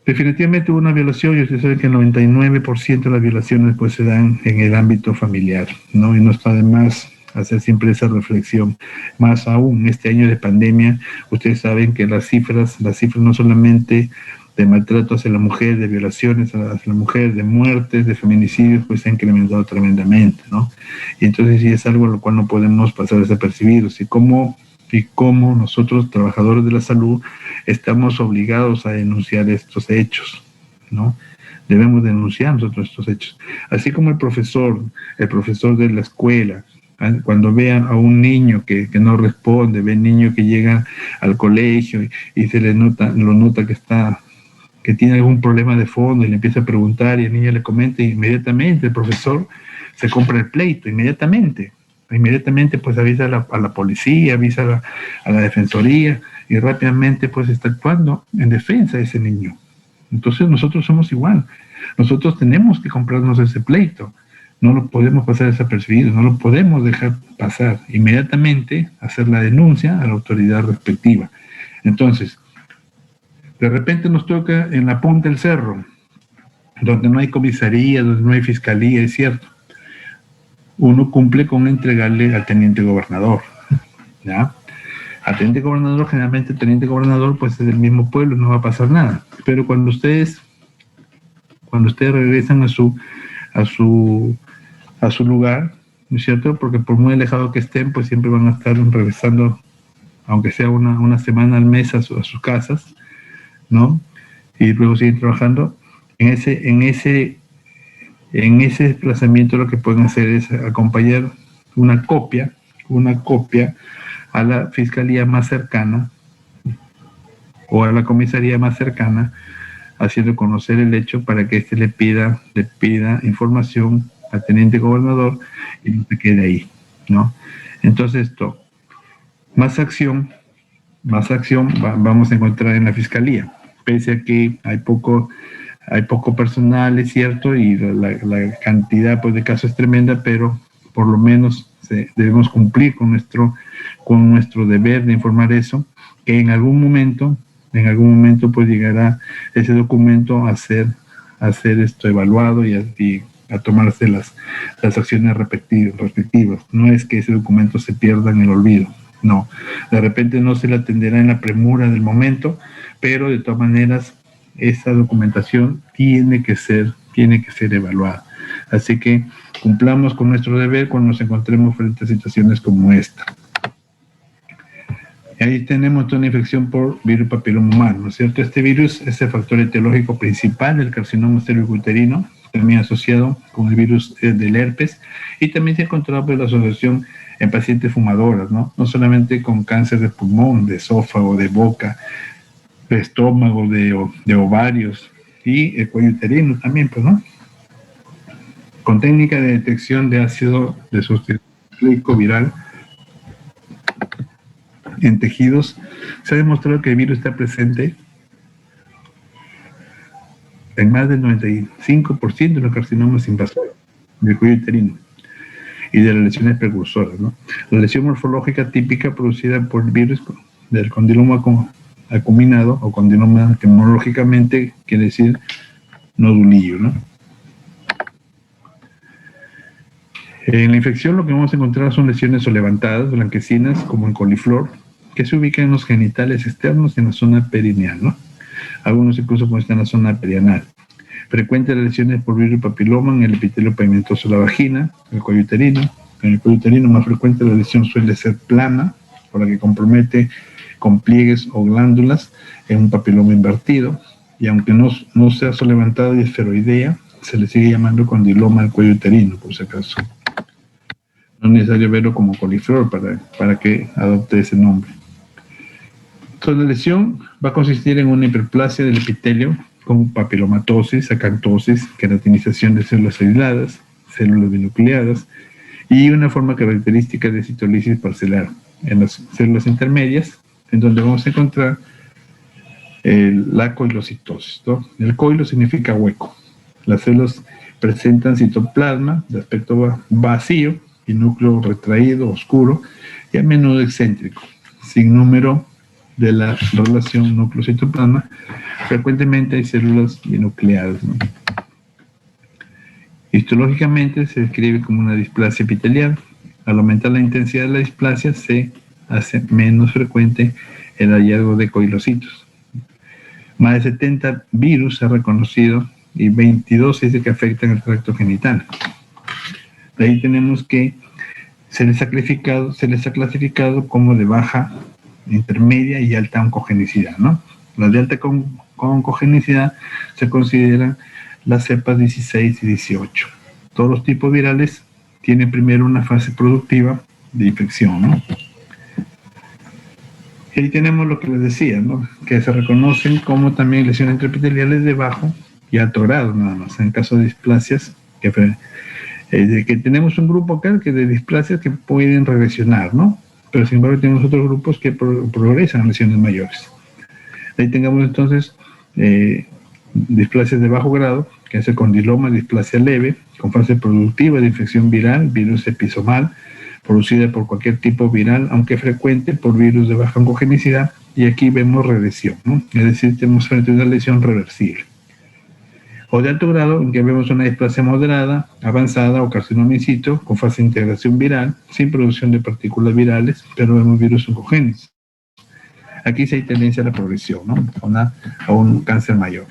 definitivamente hubo una violación, y ustedes saben que el 99% de las violaciones pues se dan en el ámbito familiar, ¿no? Y no está de más hacer siempre esa reflexión. Más aún, este año de pandemia, ustedes saben que las cifras no solamente de maltrato hacia la mujer, de violaciones hacia la mujer, de muertes, de feminicidios, pues se ha incrementado tremendamente, ¿no? Y entonces sí es algo a lo cual no podemos pasar desapercibidos. Y cómo nosotros, trabajadores de la salud, estamos obligados a denunciar estos hechos, ¿no? Debemos denunciar nosotros estos hechos. Así como el profesor de la escuela, cuando ve a un niño que no responde, ve a un niño que llega al colegio y se lo nota que tiene algún problema de fondo y le empieza a preguntar y el niño le comenta, y inmediatamente el profesor se compra el pleito, inmediatamente pues avisa a la policía, avisa a la defensoría y rápidamente pues está actuando en defensa de ese niño. Entonces nosotros somos igual, nosotros tenemos que comprarnos ese pleito, no lo podemos pasar desapercibido, no lo podemos dejar pasar, inmediatamente hacer la denuncia a la autoridad respectiva. Entonces, de repente nos toca en la punta del cerro, donde no hay comisaría, donde no hay fiscalía, es cierto. Uno cumple con entregarle al teniente gobernador, ¿ya? Al teniente gobernador, generalmente el teniente gobernador pues es del mismo pueblo, no va a pasar nada. Pero cuando ustedes regresan a su lugar, ¿no es cierto? Porque por muy alejado que estén, pues siempre van a estar regresando, aunque sea una semana al mes a sus casas, ¿no? y luego siguen trabajando. En ese desplazamiento lo que pueden hacer es acompañar una copia a la fiscalía más cercana o a la comisaría más cercana, haciendo conocer el hecho para que éste le pida información al teniente gobernador y no se quede ahí, ¿no? Entonces, más acción vamos a encontrar en la fiscalía, pese a que hay poco personal, es cierto, y la cantidad pues, de casos es tremenda, pero por lo menos debemos cumplir con nuestro deber de informar eso, que en algún momento pues llegará ese documento a ser evaluado y a tomarse las acciones respectivas. No es que ese documento se pierda en el olvido, no. De repente no se le atenderá en la premura del momento, pero de todas maneras esa documentación tiene que ser evaluada. Así que cumplamos con nuestro deber cuando nos encontremos frente a situaciones como esta. Ahí tenemos una infección por virus papiloma humano, ¿no es cierto? Este virus es el factor etiológico principal del carcinoma cervicuterino, también asociado con el virus del herpes, y también se ha encontrado por la asociación en pacientes fumadoras, ¿no? No solamente con cáncer de pulmón, de esófago, de boca, de estómago, de ovarios y el cuello uterino también, pues, ¿no? Con técnica de detección de ácido desoxirribonucleico viral en tejidos, se ha demostrado que el virus está presente en más del 95% de los carcinomas invasores del cuello uterino y de las lesiones precursoras, ¿no? La lesión morfológica típica producida por el virus del condiloma acuminado o condiloma que morfológicamente quiere decir nodulillo, ¿no? En la infección lo que vamos a encontrar son lesiones o levantadas, blanquecinas, como en coliflor, que se ubican en los genitales externos y en la zona perineal, ¿no? Algunos incluso pueden estar en la zona perianal. Frecuentes las lesiones por virus papiloma en el epitelio pavimentoso de la vagina, en el cuello uterino. En el cuello uterino más frecuente la lesión suele ser plana, por la que compromete con pliegues o glándulas en un papiloma invertido, y aunque no sea levantada y esferoidea, se le sigue llamando condiloma al cuello uterino, por si acaso. No es necesario verlo como coliflor para que adopte ese nombre. Entonces, la lesión va a consistir en una hiperplasia del epitelio con papilomatosis, acantosis, queratinización de células aisladas, células binucleadas y una forma característica de citolisis parcelar en las células intermedias, en donde vamos a encontrar la coilocitosis, ¿no? El coilo significa hueco. Las células presentan citoplasma de aspecto vacío y núcleo retraído, oscuro y a menudo excéntrico, sin número de la relación núcleo-citoplasma. Frecuentemente hay células binucleadas, ¿no? Histológicamente se describe como una displasia epitelial. Al aumentar la intensidad de la displasia se hace menos frecuente el hallazgo de coilocitos. Más de 70 virus se han reconocido y 22 es de que afectan el tracto genital. De ahí tenemos que se les ha clasificado como de baja, intermedia y alta oncogenicidad, ¿no? Las de alta oncogenicidad se consideran las cepas 16 y 18. Todos los tipos virales tienen primero una fase productiva de infección, ¿no? Y ahí tenemos lo que les decía, ¿no? Que se reconocen como también lesiones intraepiteliales de bajo y alto grado, nada más. En caso de displasias, que tenemos un grupo acá que de displasias que pueden regresionar, ¿no? Pero sin embargo tenemos otros grupos que progresan a lesiones mayores. Ahí tengamos entonces displasias de bajo grado, que es el condiloma, displasia leve, con fase productiva de infección viral, virus episomal, producida por cualquier tipo viral, aunque frecuente por virus de baja oncogenicidad, y aquí vemos regresión, ¿no? Es decir, tenemos frente a una lesión reversible. O de alto grado, en que vemos una displasia moderada, avanzada o carcinoma in situ, con fase de integración viral, sin producción de partículas virales, pero vemos virus oncogénicos. Aquí sí hay tendencia a la progresión, ¿no? A un cáncer mayor.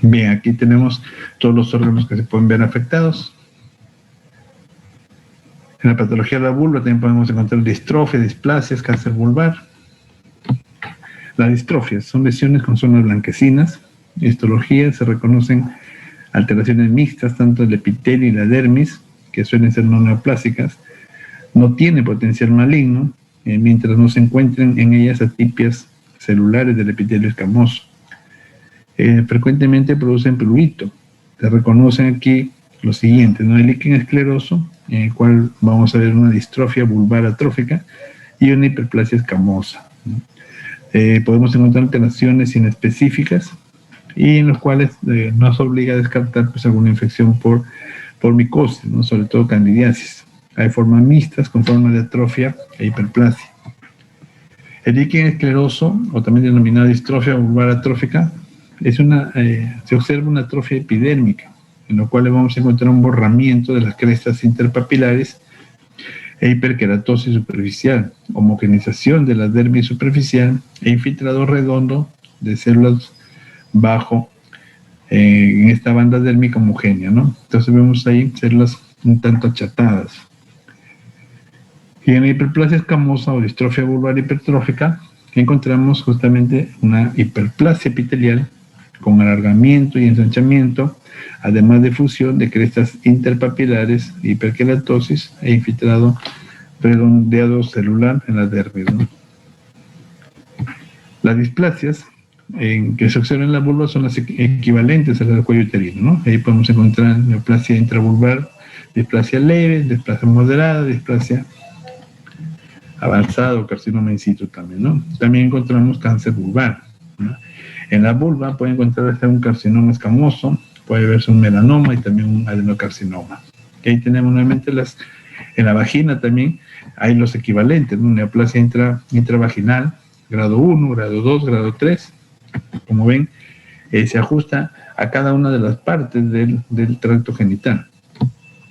Bien, aquí tenemos todos los órganos que se pueden ver afectados. En la patología de la vulva también podemos encontrar distrofia, displasias, cáncer vulvar. Las distrofias son lesiones con zonas blanquecinas. Histología, se reconocen alteraciones mixtas, tanto del epitelio y la dermis, que suelen ser no neoplásicas. No tiene potencial maligno, mientras no se encuentren en ellas atipias celulares del epitelio escamoso. Frecuentemente producen prurito. Se reconocen aquí los siguientes, ¿no? El líquen escleroso, en el cual vamos a ver una distrofia vulvar atrófica y una hiperplasia escamosa, ¿no? Podemos encontrar alteraciones inespecíficas y en los cuales nos obliga a descartar pues, alguna infección por micosis, ¿no? Sobre todo candidiasis. Hay formas mixtas con formas de atrofia e hiperplasia. El líquen escleroso, o también denominada distrofia vulvar atrófica, se observa una atrofia epidérmica, en lo cual vamos a encontrar un borramiento de las crestas interpapilares e hiperkeratosis superficial, homogenización de la dermis superficial e infiltrado redondo de células bajo en esta banda dérmica homogénea, ¿no? Entonces vemos ahí células un tanto achatadas. Y en la hiperplasia escamosa o distrofia vulvar hipertrófica encontramos justamente una hiperplasia epitelial con alargamiento y ensanchamiento, además de fusión de crestas interpapilares, hiperkeratosis e infiltrado redondeado celular en la dermis, ¿no? Las displasias que se observan en la vulva son las equivalentes a las del cuello uterino, ¿no? Ahí podemos encontrar neoplasia intravulvar, displasia leve, displasia moderada, displasia avanzada o carcinoma in situ también, ¿no? También encontramos cáncer vulvar, ¿no? En la vulva puede encontrarse un carcinoma escamoso, puede verse un melanoma y también un adenocarcinoma. Y ahí tenemos nuevamente en la vagina también hay los equivalentes, ¿no? Neoplasia intravaginal, grado 1, grado 2, grado 3. Como ven, se ajusta a cada una de las partes del tracto genital.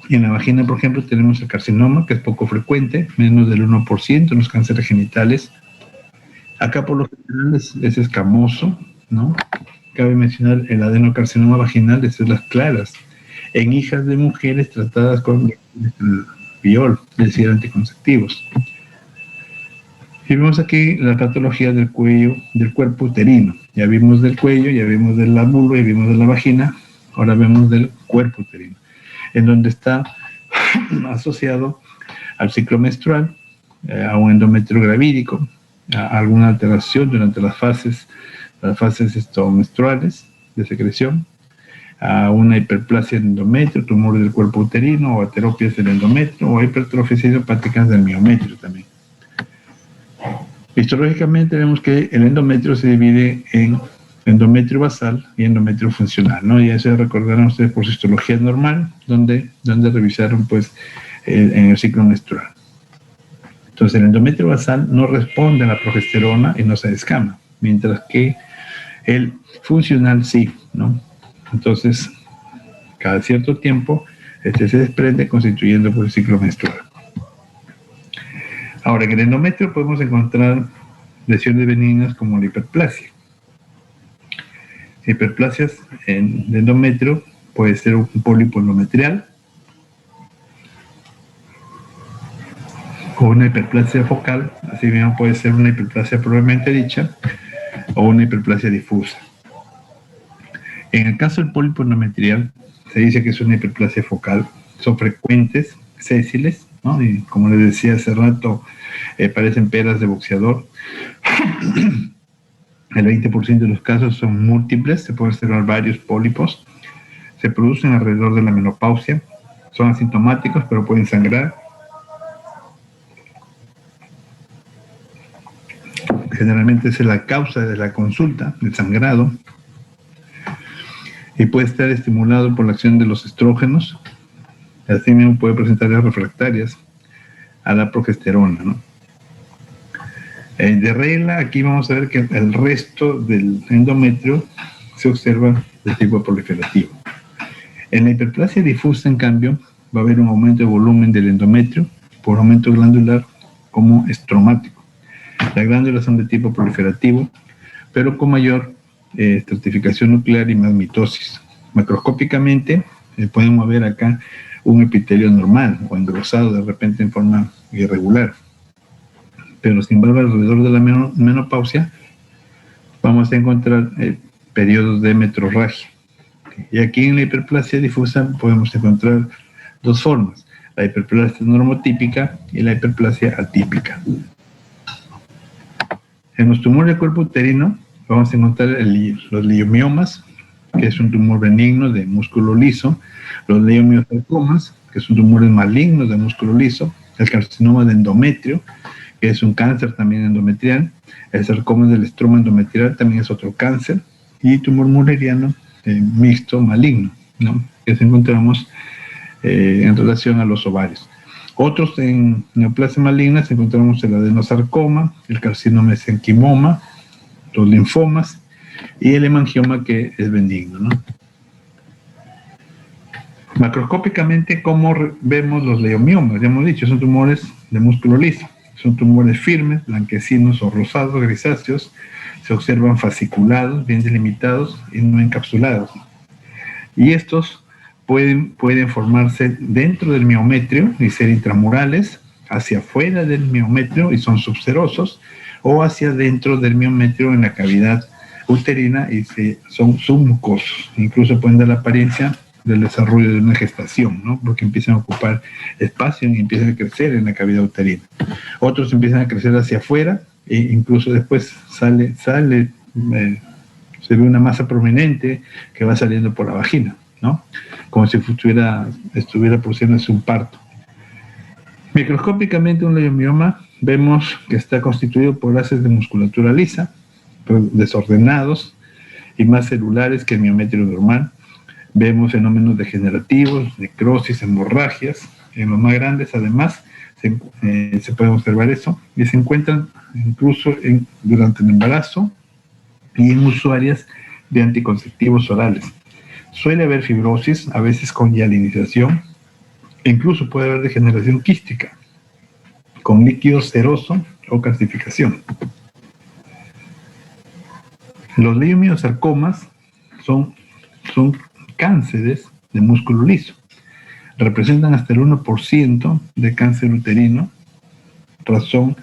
Y en la vagina, por ejemplo, tenemos el carcinoma, que es poco frecuente, menos del 1% en los cánceres genitales. Acá, por lo general, es escamoso, ¿no? Cabe mencionar el adenocarcinoma vaginal, de células claras, en hijas de mujeres tratadas con viol, es decir, anticonceptivos. Y vemos aquí la patología del cuello, del cuerpo uterino. Ya vimos del cuello, ya vimos de la vulva, ya vimos de la vagina, ahora vemos del cuerpo uterino, en donde está asociado al ciclo menstrual, a un endometrio gravídico, a alguna alteración durante las fases menstruales de secreción, a una hiperplasia del endometrio, tumor del cuerpo uterino, o ateropias del endometrio, o hipertrofias idiopáticas del miometrio también. Histológicamente vemos que el endometrio se divide en endometrio basal y endometrio funcional, ¿no? Y eso recordarán ustedes por su histología normal, donde revisaron pues en el ciclo menstrual. Entonces el endometrio basal no responde a la progesterona y no se descama, mientras que el funcional sí, ¿no? Entonces, cada cierto tiempo, se desprende constituyendo por el ciclo menstrual. Ahora, en el endometrio podemos encontrar lesiones benignas como la hiperplasia. Hiperplasias en el endometrio puede ser un pólipo endometrial o una hiperplasia focal, así mismo puede ser una hiperplasia propiamente dicha o una hiperplasia difusa. En el caso del pólipo endometrial, se dice que es una hiperplasia focal, son frecuentes, sésiles, ¿no? Y como les decía hace rato, parecen peras de boxeador. El 20% de los casos son múltiples, se pueden observar varios pólipos, se producen alrededor de la menopausia, son asintomáticos pero pueden sangrar. Generalmente es la causa de la consulta, el sangrado, y puede estar estimulado por la acción de los estrógenos. Así mismo puede presentar refractarias a la progesterona, ¿no? De regla, aquí vamos a ver que el resto del endometrio se observa de tipo proliferativo. En la hiperplasia difusa, en cambio, va a haber un aumento de volumen del endometrio por aumento glandular como estromático. Las glándulas son de tipo proliferativo, pero con mayor estratificación nuclear y más mitosis. Macroscópicamente podemos ver acá un epitelio normal o engrosado de repente en forma irregular, pero sin embargo alrededor de la menopausia vamos a encontrar periodos de metrorragia. Y aquí en la hiperplasia difusa podemos encontrar dos formas: la hiperplasia normotípica y la hiperplasia atípica. En los tumores del cuerpo uterino vamos a encontrar los leiomiomas, que es un tumor benigno de músculo liso, los leiomiosarcomas, que son tumores malignos de músculo liso, el carcinoma de endometrio, que es un cáncer también endometrial, el sarcoma del estroma endometrial también es otro cáncer, y tumor mulleriano mixto maligno, ¿no?, que encontramos en relación a los ovarios. Otros en neoplasia maligna encontramos el adenosarcoma, el carcinoma mesenquimoma, los linfomas y el hemangioma, que es benigno, ¿no? Macroscópicamente, ¿cómo vemos los leiomiomas? Ya hemos dicho, son tumores de músculo liso. Son tumores firmes, blanquecinos o rosados, grisáceos. Se observan fasciculados, bien delimitados y no encapsulados. Y estos pueden formarse dentro del miometrio y ser intramurales, hacia afuera del miometrio y son subserosos, o hacia dentro del miometrio en la cavidad uterina y son submucosos. Incluso pueden dar la apariencia del desarrollo de una gestación, ¿no?, porque empiezan a ocupar espacio y empiezan a crecer en la cavidad uterina. Otros empiezan a crecer hacia afuera e incluso después se ve una masa prominente que va saliendo por la vagina, ¿no?, como si estuviera produciéndose un parto. Microscópicamente, un leiomioma vemos que está constituido por haces de musculatura lisa, desordenados y más celulares que el miometrio normal. Vemos fenómenos degenerativos, necrosis, hemorragias. En los más grandes, además, se puede observar eso, y se encuentran incluso durante el embarazo y en usuarias de anticonceptivos orales. Suele haber fibrosis, a veces con hialinización, e incluso puede haber degeneración quística, con líquido seroso o calcificación. Los leiomiosarcomas son cánceres de músculo liso. Representan hasta el 1% de cáncer uterino, razón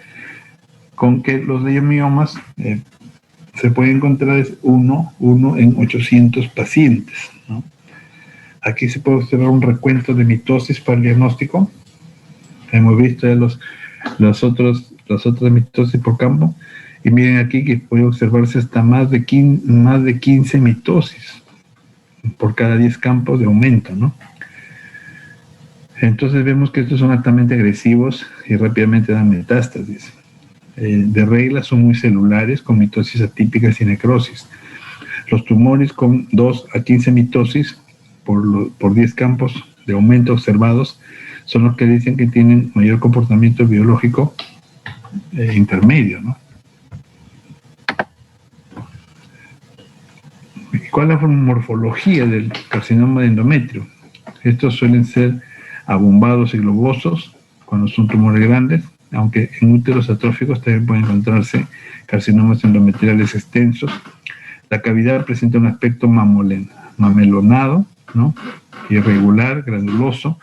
con que los leiomiomas se puede encontrar es uno en 800 pacientes, ¿no? Aquí se puede observar un recuento de mitosis para el diagnóstico. Hemos visto las otras mitosis por campo, y miren aquí que puede observarse hasta más de 15 mitosis por cada 10 campos de aumento, ¿no? Entonces vemos que estos son altamente agresivos y rápidamente dan metástasis. De regla son muy celulares, con mitosis atípicas y necrosis. Los tumores con 2 a 15 mitosis por 10 campos de aumento observados son los que dicen que tienen mayor comportamiento biológico intermedio, ¿no? ¿Cuál es la morfología del carcinoma de endometrio? Estos suelen ser abombados y globosos cuando son tumores grandes, aunque en úteros atróficos también pueden encontrarse carcinomas endometriales extensos. La cavidad presenta un aspecto mamelonado, ¿no?, irregular, granuloso,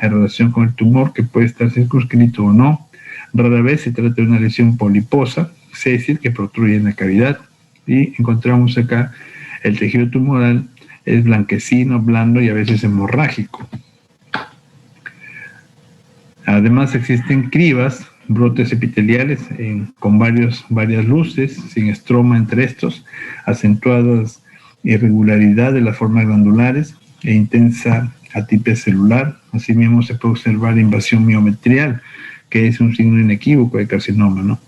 en relación con el tumor, que puede estar circunscrito o no. Rara vez se trata de una lesión poliposa, séstil, que protruye en la cavidad, y encontramos acá el tejido tumoral es blanquecino, blando y a veces hemorrágico. Además existen cribas, brotes epiteliales con varias luces, sin estroma entre estos, acentuadas irregularidad de las formas glandulares e intensa atipia celular. Asimismo se puede observar invasión miometrial, que es un signo inequívoco de carcinoma, ¿no?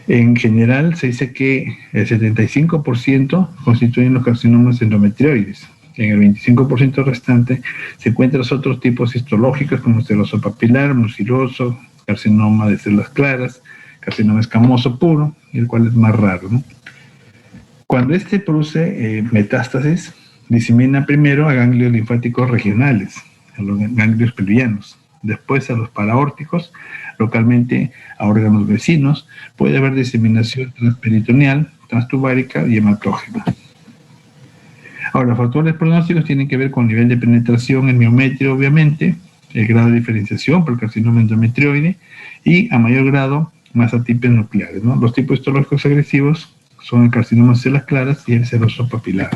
En general se dice que el 75% constituyen los carcinomas endometrioides. En el 25% restante se encuentran otros tipos histológicos como seroso papilar, muciloso, carcinoma de células claras, carcinoma escamoso puro, el cual es más raro, ¿no? Cuando este produce metástasis, disemina primero a ganglios linfáticos regionales, a los ganglios pelvianos, después a los paraórticos, localmente a órganos vecinos. Puede haber diseminación transperitoneal, transtubárica y hematógena. Ahora, los factores pronósticos tienen que ver con el nivel de penetración en miometrio, obviamente, el grado de diferenciación por el carcinoma endometrioide y, a mayor grado, más atipias nucleares, ¿no? Los tipos histológicos agresivos son el carcinoma de células claras y el seroso papilar.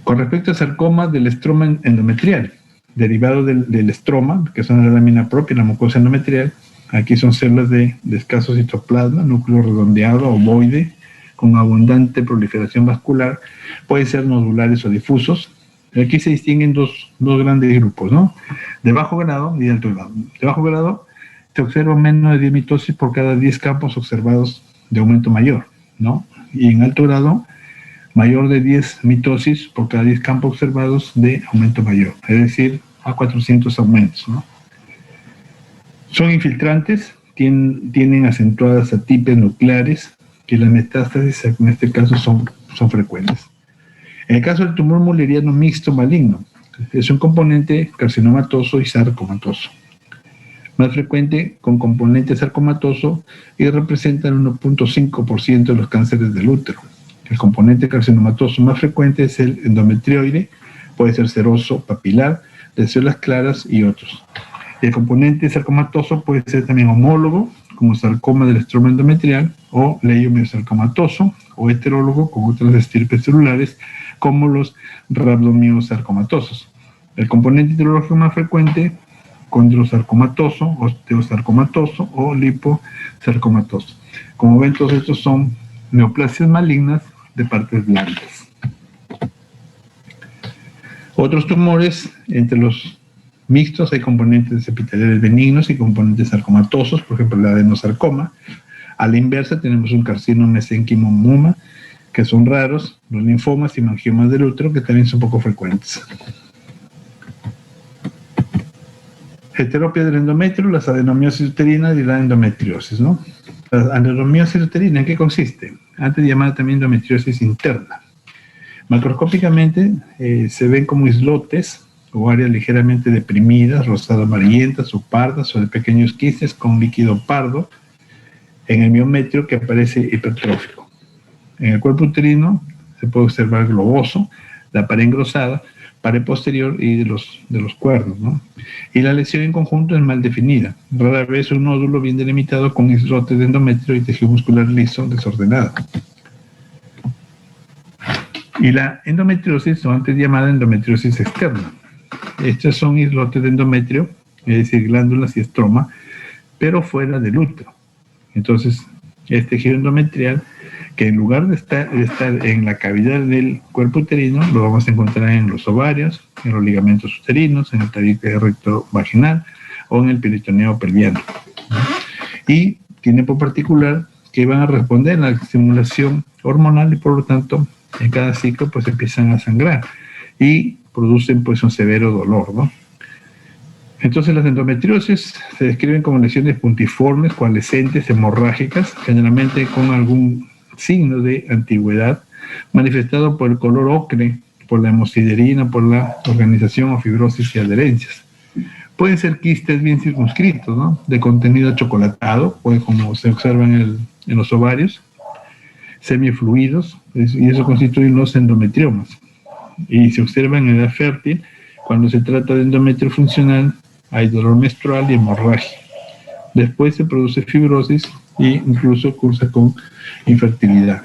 Con respecto al sarcoma del estroma endometrial, derivado del estroma, que son la lámina propia, la mucosa endometrial, aquí son células de escaso citoplasma, núcleo redondeado, ovoide, con abundante proliferación vascular, pueden ser nodulares o difusos. Aquí se distinguen dos grandes grupos, ¿no? De bajo grado y de alto grado. De bajo grado se observa menos de 10 mitosis por cada 10 campos observados de aumento mayor, ¿no? Y en alto grado, mayor de 10 mitosis por cada 10 campos observados de aumento mayor, es decir, a 400 aumentos, ¿no? Son infiltrantes, tienen acentuadas atipes nucleares, que las metástasis en este caso son frecuentes. En el caso del tumor mulleriano mixto maligno, es un componente carcinomatoso y sarcomatoso. Más frecuente con componente sarcomatoso y representa el 1.5% de los cánceres del útero. El componente carcinomatoso más frecuente es el endometrioide, puede ser seroso, papilar, de células claras y otros. El componente sarcomatoso puede ser también homólogo, como sarcoma del estroma endometrial, o leiomiosarcomatoso, o heterólogo con otras estirpes celulares, como los rhabdomiosarcomatosos. El componente heterológico más frecuente, condrosarcomatoso, osteosarcomatoso o liposarcomatoso. Como ven, todos estos son neoplasias malignas de partes blandas. Otros tumores, entre los mixtos hay componentes epiteliales benignos y componentes sarcomatosos, por ejemplo, el adenosarcoma. A la inversa tenemos un carcinoma mesénquimo-muma, que son raros, los linfomas y mangiomas del útero, que también son poco frecuentes. Heteropia del endometrio, las adenomiosis uterinas y la endometriosis, ¿no? La adenomiosis uterina, ¿en qué consiste? Antes llamada también endometriosis interna. Macroscópicamente se ven como islotes o áreas ligeramente deprimidas, rosado amarillentas o pardas, o de pequeños quistes con líquido pardo en el miometrio que aparece hipertrófico. En el cuerpo uterino se puede observar globoso, la pared engrosada, pared posterior y de los cuernos, ¿no? Y la lesión en conjunto es mal definida. Rara vez un nódulo bien delimitado con islotes de endometrio y tejido muscular liso desordenado. Y la endometriosis, o antes llamada endometriosis externa. Estos son islotes de endometrio, es decir, glándulas y estroma, pero fuera del útero. Entonces, es tejido endometrial que en lugar de estar en la cavidad del cuerpo uterino, lo vamos a encontrar en los ovarios, en los ligamentos uterinos, en el tabique recto vaginal o en el peritoneo pelviano. Y tiene por particular que van a responder a la estimulación hormonal y por lo tanto en cada ciclo pues empiezan a sangrar y producen pues un severo dolor, ¿no? Entonces las endometriosis se describen como lesiones puntiformes, coalescentes, hemorrágicas, generalmente con algún signo de antigüedad, manifestado por el color ocre, por la hemosiderina, por la organización o fibrosis y adherencias. Pueden ser quistes bien circunscritos, ¿no? De contenido achocolatado, pues como se observa en los ovarios, semifluidos, y eso constituyen los endometriomas. Y se observa en edad fértil, cuando se trata de endometrio funcional, hay dolor menstrual y hemorragia. Después se produce fibrosis e incluso cursa con infertilidad.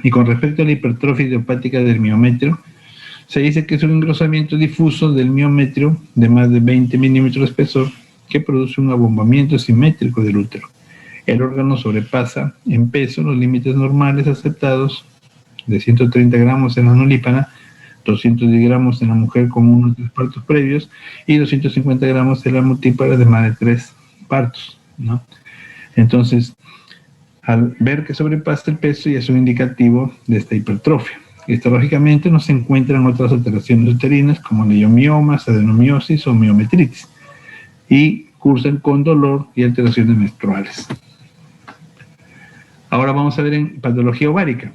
Y con respecto a la hipertrofia idiopática del miometrio, se dice que es un engrosamiento difuso del miometrio de más de 20 milímetros de espesor que produce un abombamiento simétrico del útero. El órgano sobrepasa en peso los límites normales aceptados de 130 gramos en la nulípana, 210 gramos en la mujer con 1 o 3 partos previos y 250 gramos en la multípara de más de 3 partos, ¿no? Entonces, al ver que sobrepasa el peso ya es un indicativo de esta hipertrofia. Histológicamente no se encuentran otras alteraciones uterinas como leiomiomas, adenomiosis o miometritis y cursan con dolor y alteraciones menstruales. Ahora vamos a ver en patología ovárica.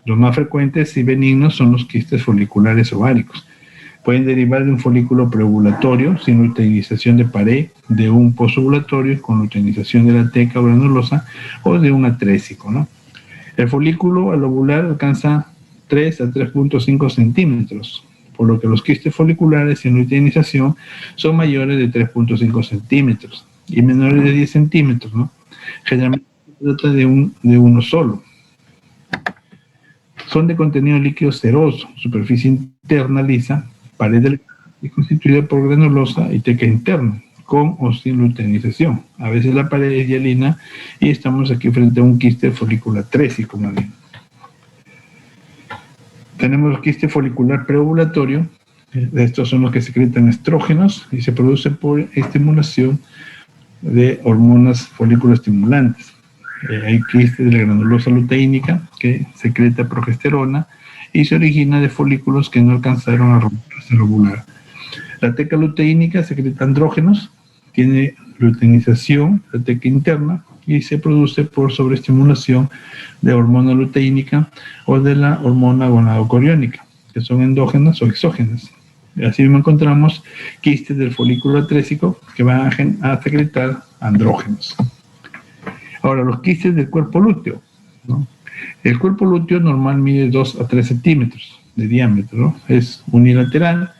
Los más frecuentes y benignos son los quistes foliculares ováricos. Pueden derivar de un folículo preovulatorio sin luteinización de pared, de un posovulatorio con luteinización de la teca o granulosa o de un atrésico, ¿no? El folículo al ovular alcanza 3 a 3.5 centímetros, por lo que los quistes foliculares sin luteinización son mayores de 3.5 centímetros y menores de 10 centímetros, ¿no? Generalmente trata de uno solo. Son de contenido líquido ceroso, superficie interna lisa, pared delgada y constituida por granulosa y teca interna, con o sin luteinización. A veces la pared es hialina y estamos aquí frente a un quiste folícula trésico, más bien. Tenemos quiste folicular preovulatorio. Estos son los que secretan estrógenos y se producen por estimulación de hormonas folículo-estimulantes. Hay quiste de la granulosa luteínica que secreta progesterona y se origina de folículos que no alcanzaron a romperse al ovular. La teca luteínica secreta andrógenos, tiene luteinización, la teca interna, y se produce por sobreestimulación de hormona luteínica o de la hormona gonadocoriónica, que son endógenas o exógenas. Así mismo encontramos quistes del folículo atrésico que van a secretar andrógenos. Ahora, los quistes del cuerpo lúteo, ¿no? El cuerpo lúteo normal mide 2 a 3 centímetros de diámetro, ¿no? Es unilateral,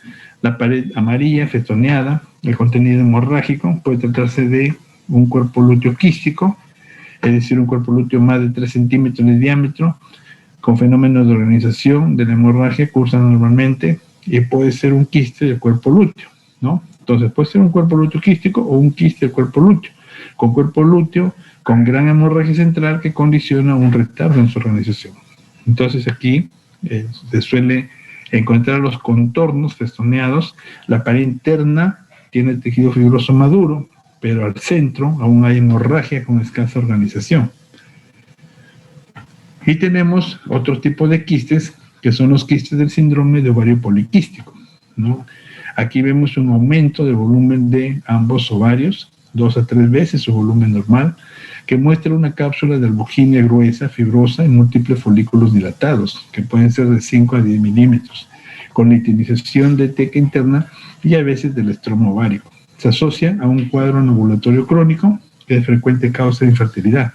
la pared amarilla, festoneada, el contenido hemorrágico, puede tratarse de un cuerpo lúteo quístico, es decir, un cuerpo lúteo más de 3 centímetros de diámetro, con fenómenos de organización de la hemorragia, cursan normalmente, y puede ser un quiste del cuerpo lúteo, ¿no? Entonces, puede ser un cuerpo lúteo quístico o un quiste del cuerpo lúteo, con cuerpo lúteo con gran hemorragia central que condiciona un retardo en su organización. Entonces, aquí se suele encontrar los contornos festoneados, la pared interna tiene tejido fibroso maduro, pero al centro aún hay hemorragia con escasa organización. Y tenemos otro tipo de quistes, que son los quistes del síndrome de ovario poliquístico, ¿no? Aquí vemos un aumento del volumen de ambos ovarios, 2 a 3 veces su volumen normal, que muestra una cápsula de albuginia gruesa, fibrosa y múltiples folículos dilatados, que pueden ser de 5 a 10 milímetros, con litinización de teca interna y a veces del estroma ovárico. Se asocia a un cuadro anovulatorio crónico, que es frecuente causa de infertilidad.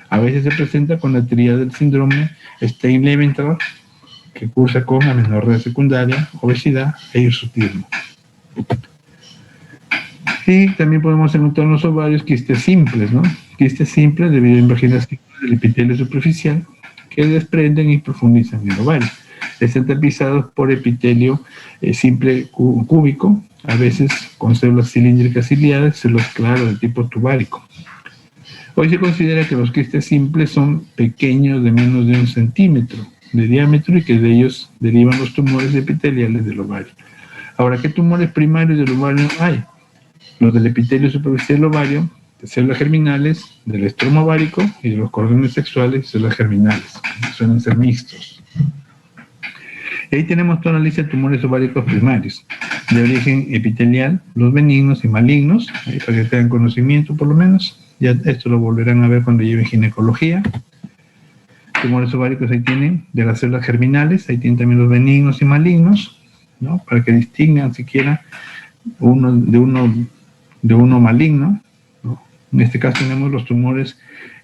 A veces se presenta con la tríada del síndrome Stein-Leventhal, que cursa con amenorrea secundaria, obesidad e hirsutismo. Y también podemos encontrar en los ovarios quistes simples, ¿no? Quistes simples debido a invaginación del epitelio superficial que desprenden y profundizan el ovario. Están tapizados por epitelio simple cúbico, a veces con células cilíndricas ciliadas, células claras de tipo tubárico. Hoy se considera que los quistes simples son pequeños de menos de 1 centímetro de diámetro y que de ellos derivan los tumores epiteliales del ovario. Ahora, ¿qué tumores primarios del ovario hay? Los del epitelio superficial del ovario, de células germinales, del estroma ovárico y de los cordones sexuales, células germinales. Suelen ser mixtos. Y ahí tenemos toda la lista de tumores ováricos primarios, de origen epitelial, los benignos y malignos, ahí para que tengan conocimiento por lo menos. Ya esto lo volverán a ver cuando lleven ginecología. Tumores ováricos ahí tienen de las células germinales, ahí tienen también los benignos y malignos, ¿no? Para que distingan siquiera uno de uno maligno, ¿no? En este caso tenemos los tumores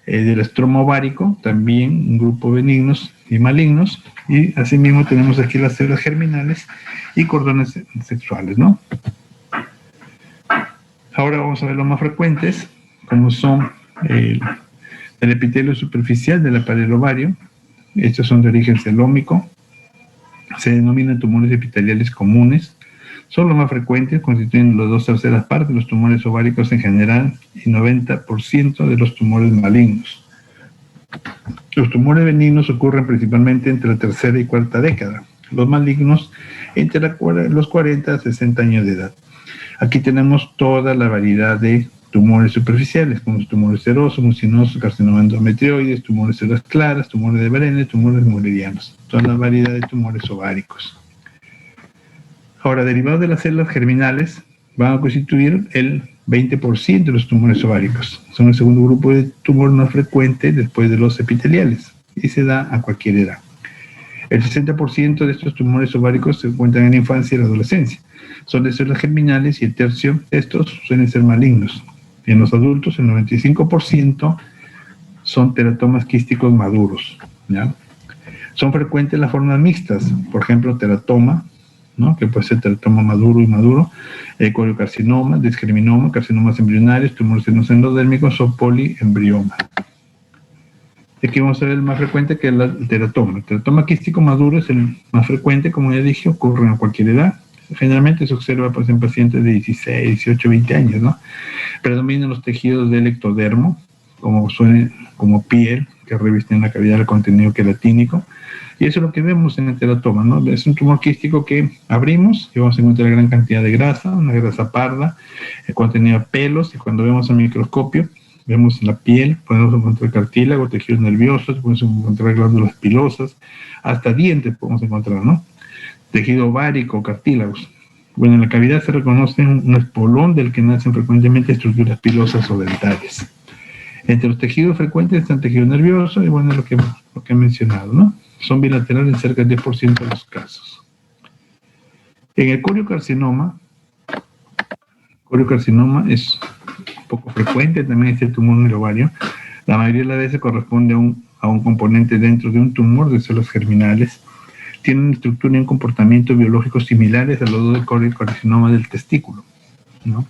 del estroma ovárico, también un grupo benignos y malignos, y asimismo tenemos aquí las células germinales y cordones sexuales, ¿no? Ahora vamos a ver los más frecuentes, como son el epitelio superficial de la pared del ovario. Estos son de origen celómico, se denominan tumores epiteliales comunes, son los más frecuentes, constituyen las 2/3 partes de los tumores ováricos en general y 90% de los tumores malignos. Los tumores benignos ocurren principalmente entre la tercera y cuarta década, los malignos entre los 40 a 60 años de edad. Aquí tenemos toda la variedad de tumores superficiales, como los tumores serosos, mucinosos, carcinoma endometrioides, tumores de células claras, tumores de Brenner, tumores meridianos, toda la variedad de tumores ováricos. Ahora, derivados de las células germinales, van a constituir el 20% de los tumores ováricos. Son el segundo grupo de tumor más frecuente después de los epiteliales y se da a cualquier edad. El 60% de estos tumores ováricos se encuentran en la infancia y la adolescencia. Son de células germinales y el tercio de estos suelen ser malignos. En los adultos, el 95% son teratomas quísticos maduros, ¿ya? Son frecuentes las formas mixtas, por ejemplo, teratoma, ¿no? Que puede ser teratoma maduro y maduro, coriocarcinoma, disgerminoma, carcinomas embrionarios, tumores endodérmicos o poliembrioma. Aquí vamos a ver el más frecuente, que es el teratoma. El teratoma quístico maduro es el más frecuente, como ya dije, ocurre a cualquier edad. Generalmente se observa pues, en pacientes de 16, 18, 20 años, ¿no? Predominan los tejidos del ectodermo, como piel, que revisten la cavidad del contenido queratínico. Y eso es lo que vemos en el teratoma, ¿no? Es un tumor quístico que abrimos y vamos a encontrar gran cantidad de grasa, una grasa parda, el contenido de pelos, y cuando vemos al microscopio, vemos en la piel, podemos encontrar cartílago, tejidos nerviosos, podemos encontrar glándulas pilosas, hasta dientes podemos encontrar, ¿no? Tejido ovárico, cartílagos. Bueno, en la cavidad se reconoce un espolón del que nacen frecuentemente estructuras pilosas o dentales. Entre los tejidos frecuentes están tejido nervioso y bueno, lo que he mencionado, ¿no? Son bilaterales en cerca del 10% de los casos. En el coriocarcinoma es poco frecuente, también este tumor en el ovario. La mayoría de las veces corresponde a un componente dentro de un tumor de células germinales. Tiene una estructura y un comportamiento biológico similares a los del coriocarcinoma del testículo, ¿no?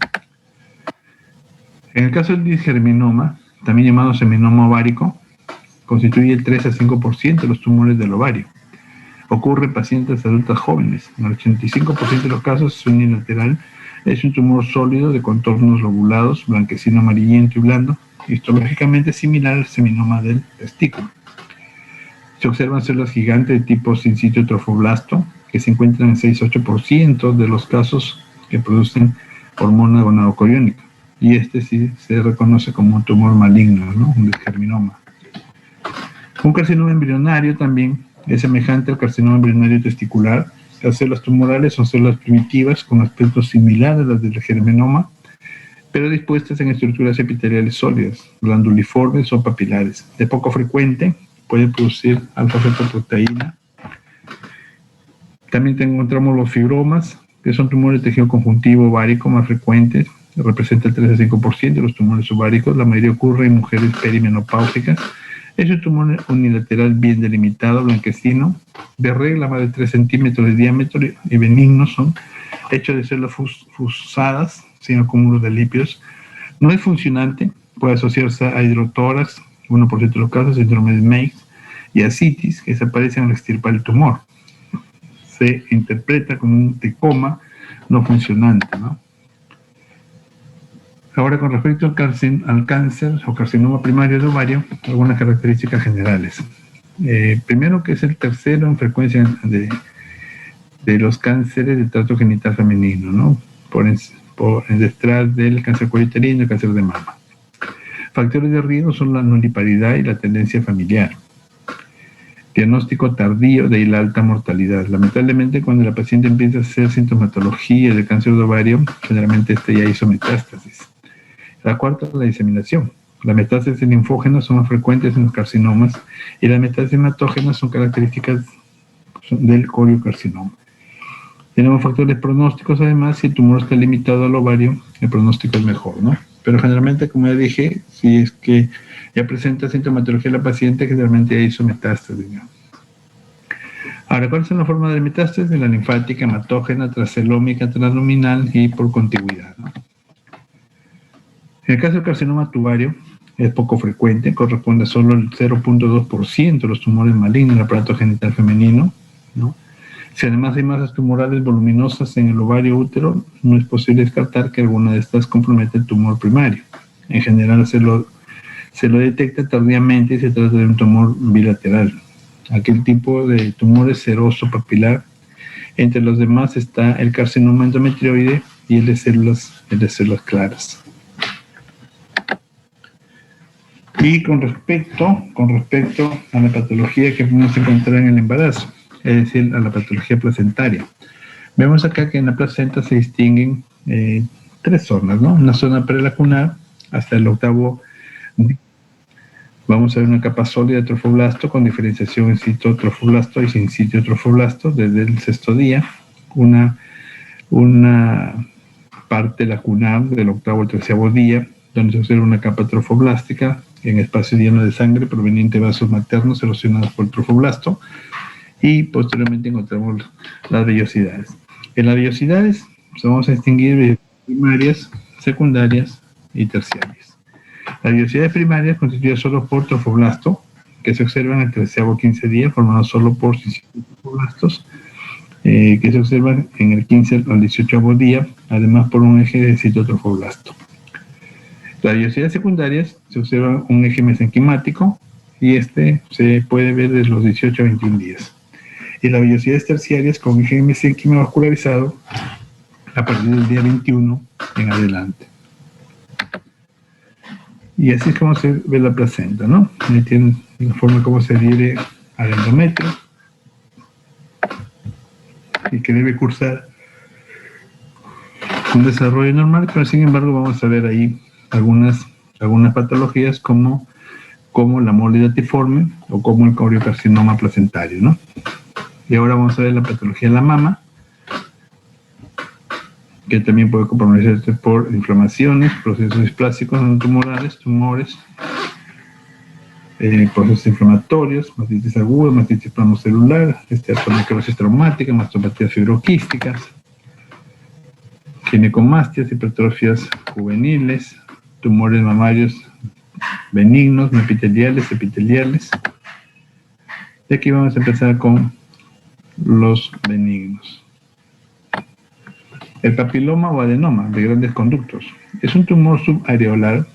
En el caso del disgerminoma, también llamado seminoma ovárico, constituye el 3 a 5% de los tumores del ovario. Ocurre en pacientes adultas jóvenes. En el 85% de los casos es unilateral. Es un tumor sólido de contornos lobulados, blanquecino amarillento y blando, histológicamente similar al seminoma del testículo. Se observan células gigantes de tipo sincitio trofoblasto, que se encuentran en 6-8% de los casos que producen hormona gonadocoriónica. Y este sí se reconoce como un tumor maligno, ¿no? Un disgerminoma. Un carcinoma embrionario también es semejante al carcinoma embrionario testicular. Las células tumorales son células primitivas con aspecto similar a las del germinoma, pero dispuestas en estructuras epiteliales sólidas, glanduliformes o papilares. De poco frecuente, puede producir alfa-fetoproteína. También encontramos los fibromas, que son tumores de tejido conjuntivo ovárico más frecuentes, representa el 3 a 5% de los tumores ováricos. La mayoría ocurre en mujeres perimenopáusicas. Es un tumor unilateral bien delimitado, blanquecino, de regla más de 3 centímetros de diámetro y benignos, son hechos de células fusadas, sin acúmulos de lípidos. No es funcionante, puede asociarse a hidrotórax, 1% de los casos, síndrome de Meigs, y ascitis, que se aparecen al extirpar el tumor. Se interpreta como un tricoma no funcionante, ¿no? Ahora, con respecto al cáncer o carcinoma primario de ovario, algunas características generales. Primero, que es el tercero en frecuencia de los cánceres del tracto genital femenino, ¿no? Por detrás del cáncer cuello uterino y el cáncer de mama. Factores de riesgo son la nulliparidad y la tendencia familiar. Diagnóstico tardío de la alta mortalidad. Lamentablemente, cuando la paciente empieza a hacer sintomatología de cáncer de ovario, generalmente ya hizo metástasis. La cuarta es la diseminación. Las metástasis linfógenas son más frecuentes en los carcinomas y las metástasis hematógenas son características del coriocarcinoma. Tenemos factores pronósticos, además, si el tumor está limitado al ovario, el pronóstico es mejor, ¿no? Pero generalmente, como ya dije, si es que ya presenta sintomatología la paciente, generalmente ya hizo metástasis, ¿no? Ahora, ¿cuáles son las formas de metástasis? La linfática, hematógena, transcelómica, transluminal y por contigüidad, ¿no? En el caso del carcinoma tubario, es poco frecuente, corresponde a solo el 0.2% de los tumores malignos del aparato genital femenino, ¿no? Si además hay masas tumorales voluminosas en el ovario útero, no es posible descartar que alguna de estas comprometa el tumor primario. En general se lo detecta tardíamente y se trata de un tumor bilateral. Aquel tipo de tumor es seroso papilar. Entre los demás está el carcinoma endometrioide y el de células claras. Y con respecto a la patología que podemos encontrar en el embarazo, es decir, a la patología placentaria. Vemos acá que en la placenta se distinguen 3 zonas, ¿no? Una zona prelacunar hasta el 8º día. Vamos a ver una capa sólida de trofoblasto con diferenciación en citotrofoblasto y sin citotrofoblasto desde el 6º día. Una parte lacunar del 8º al 13º día, donde se observa una capa trofoblástica en espacio lleno de sangre proveniente de vasos maternos erosionados por el trofoblasto, y posteriormente encontramos las vellosidades. En las vellosidades vamos a distinguir primarias, secundarias y terciarias. Las vellosidades primarias constituidas solo por trofoblasto que se observan al 13º 15 día, formados solo por citotropoblastos, que se observan en el 15 al 18º día, además por un eje de citotropoblasto. La vellosidades secundarias se observa un eje mesenquimático y este se puede ver desde los 18 a 21 días. Y las vellosidades terciarias con eje mesenquima vascularizado a partir del día 21 en adelante. Y así es como se ve la placenta, ¿no? Ahí tienen la forma como se adhiere al endometrio y que debe cursar un desarrollo normal, pero sin embargo vamos a ver ahí algunas patologías como la mole datiforme o como el coriocarcinoma placentario, ¿no? Y ahora vamos a ver la patología de la mama, que también puede comprometerse por inflamaciones, procesos displásicos no tumorales, tumores, procesos inflamatorios, mastitis aguda, mastitis planocelular, necrosis traumática, mastopatías fibroquísticas, ginecomastias, hipertrofias juveniles, tumores mamarios benignos, no epiteliales, epiteliales. Y aquí vamos a empezar con los benignos. El papiloma o adenoma de grandes conductos es un tumor subareolar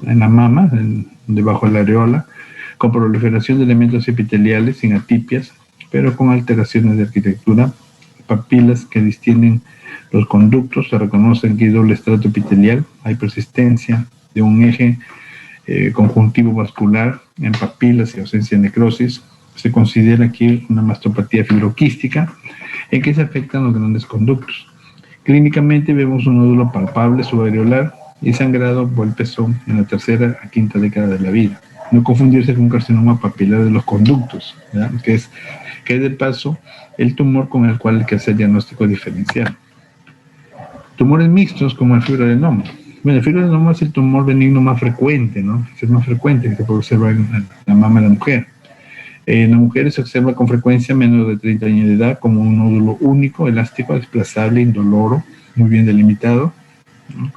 en la mama, debajo de la areola, con proliferación de elementos epiteliales sin atipias, pero con alteraciones de arquitectura, papilas que distinguen los conductos, se reconoce aquí doble estrato epitelial, hay persistencia de un eje conjuntivo vascular en papilas y ausencia de necrosis. Se considera aquí una mastopatía fibroquística en que se afectan los grandes conductos. Clínicamente vemos un nódulo palpable subareolar y sangrado por el pezón en la 3ª a 5ª década de la vida. No confundirse con un carcinoma papilar de los conductos, ¿verdad? que es de paso el tumor con el cual hay que hacer diagnóstico diferencial. Tumores mixtos como el fibroadenoma. Bueno, el fibroadenoma es el tumor benigno más frecuente, ¿no? Es el más frecuente que se puede observar en la mama de la mujer. En las mujeres se observa con frecuencia menos de 30 años de edad como un nódulo único, elástico, desplazable, indoloro, muy bien delimitado, ¿no?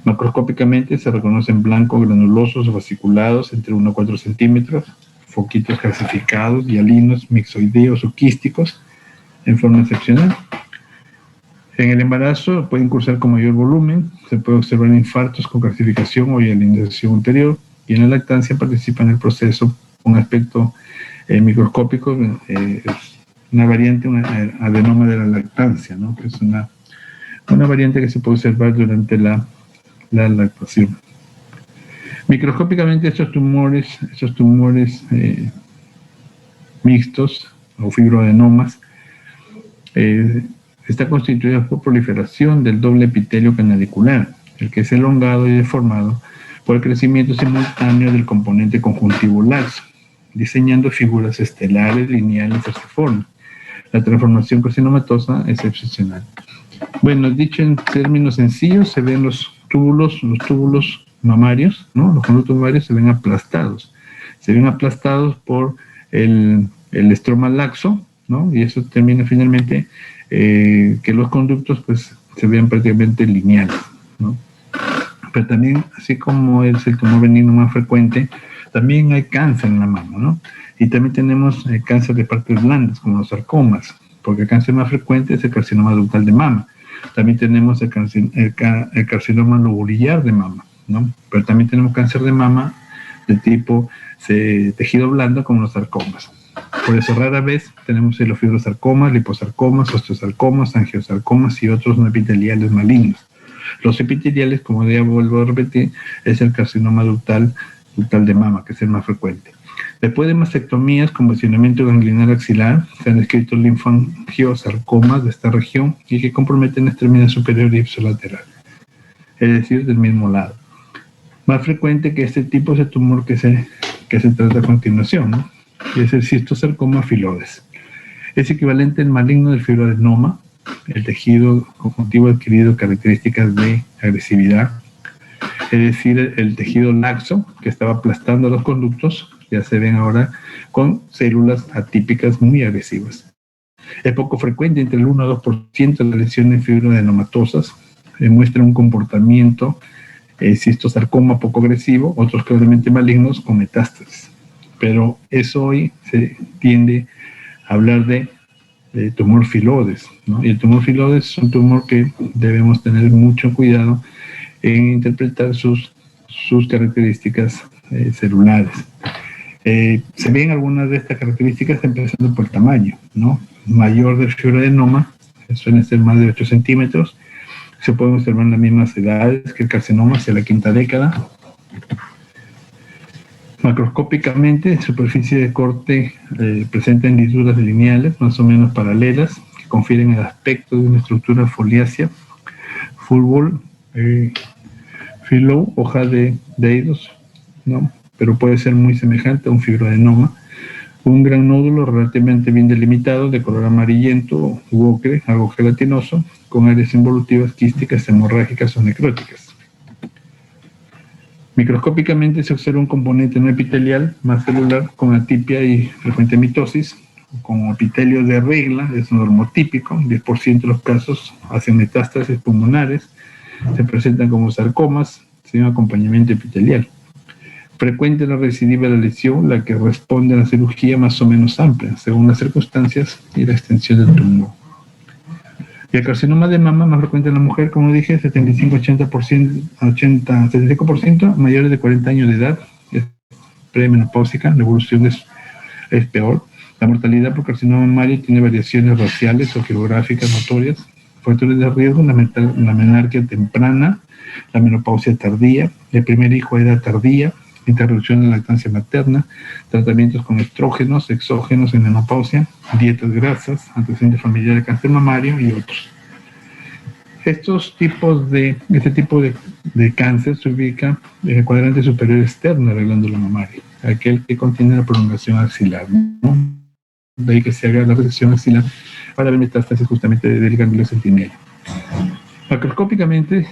Macroscópicamente se reconocen blancos, granulosos o fasciculados entre 1 a 4 centímetros, foquitos calcificados, hialinos, mixoideos o quísticos en forma excepcional. En el embarazo pueden cursar con mayor volumen, se puede observar infartos con calcificación o hialinización ulterior, y en la lactancia participa en el proceso un aspecto microscópico, una variante, un adenoma de la lactancia, ¿no? Que es una variante que se puede observar durante la lactación. Microscópicamente estos tumores mixtos o fibroadenomas está constituido por proliferación del doble epitelio canalicular, el que es elongado y deformado por el crecimiento simultáneo del componente conjuntivo laxo, diseñando figuras estelares, lineales, versiformes. La transformación carcinomatosa es excepcional. Bueno, dicho en términos sencillos, se ven los túbulos mamarios, ¿no? Los conductos mamarios se ven aplastados. Se ven aplastados por el estroma laxo, ¿no? Y eso termina finalmente que los conductos pues se vean prácticamente lineales, ¿no? Pero también, así como es el tumor benigno más frecuente, también hay cáncer en la mama, ¿no? Y también tenemos cáncer de partes blandas, como los sarcomas, porque el cáncer más frecuente es el carcinoma ductal de mama. También tenemos el carcinoma lobulillar de mama, ¿no? Pero también tenemos cáncer de mama de tipo tejido blando, como los sarcomas. Por eso rara vez tenemos los fibrosarcomas, liposarcomas, osteosarcomas, angiosarcomas y otros no epiteliales malignos. Los epiteliales, como ya vuelvo a repetir, es el carcinoma ductal de mama, que es el más frecuente. Después de mastectomías con vacionamiento ganglionar axilar, se han descrito linfangiosarcomas de esta región y que comprometen la extremidad superior y ipsilateral, es decir, del mismo lado. Más frecuente que este tipo es el tumor que se trata a continuación, ¿no? Y es el cistosarcoma filodes. Es equivalente al maligno del fibroadenoma, el tejido conjuntivo adquirido características de agresividad, es decir, el tejido laxo que estaba aplastando los conductos, ya se ven ahora con células atípicas muy agresivas. Es poco frecuente, entre el 1 a 2% de las lesiones fibroadenomatosas muestran un comportamiento cistosarcoma poco agresivo, otros claramente malignos con metástasis. pero eso hoy se tiende a hablar de tumor filodes, ¿no? Y el tumor filodes es un tumor que debemos tener mucho cuidado en interpretar sus características celulares. Se ven algunas de estas características empezando por el tamaño, ¿no? Mayor del fibroadenoma, suelen ser más de 8 centímetros. Se pueden observar en las mismas edades que el carcinoma hacia la quinta década. Macroscópicamente, superficie de corte presenta hendiduras lineales más o menos paralelas que confieren el aspecto de una estructura foliácea, fútbol, filo, hoja de dedos, ¿no? Pero puede ser muy semejante a un fibroadenoma. Un gran nódulo relativamente bien delimitado, de color amarillento u ocre, algo gelatinoso, con áreas involutivas quísticas, hemorrágicas o necróticas. Microscópicamente se observa un componente no epitelial más celular con atipia y frecuente mitosis, con epitelio de regla, es normotípico, 10% de los casos hacen metástasis pulmonares, se presentan como sarcomas sin acompañamiento epitelial. Frecuente la recidiva de la lesión, la que responde a la cirugía más o menos amplia, según las circunstancias y la extensión del tumor. Y el carcinoma de mama, más frecuente en la mujer, como dije, 75% mayores de 40 años de edad, es premenopáusica, la evolución es peor. La mortalidad por carcinoma mamario tiene variaciones raciales o geográficas notorias. Factores de riesgo, la menarquia temprana, la menopausia tardía, el primer hijo a edad tardía, interrupción de la lactancia materna, tratamientos con estrógenos, exógenos en menopausia, dietas grasas, antecedentes familiares de cáncer mamario y otros. Este tipo de cáncer se ubica en el cuadrante superior externo de la glándula mamaria, aquel que contiene la prolongación axilar, ¿no? De ahí que se haga la resección axilar para ver metástasis justamente del ganglio centinela. Macroscópicamente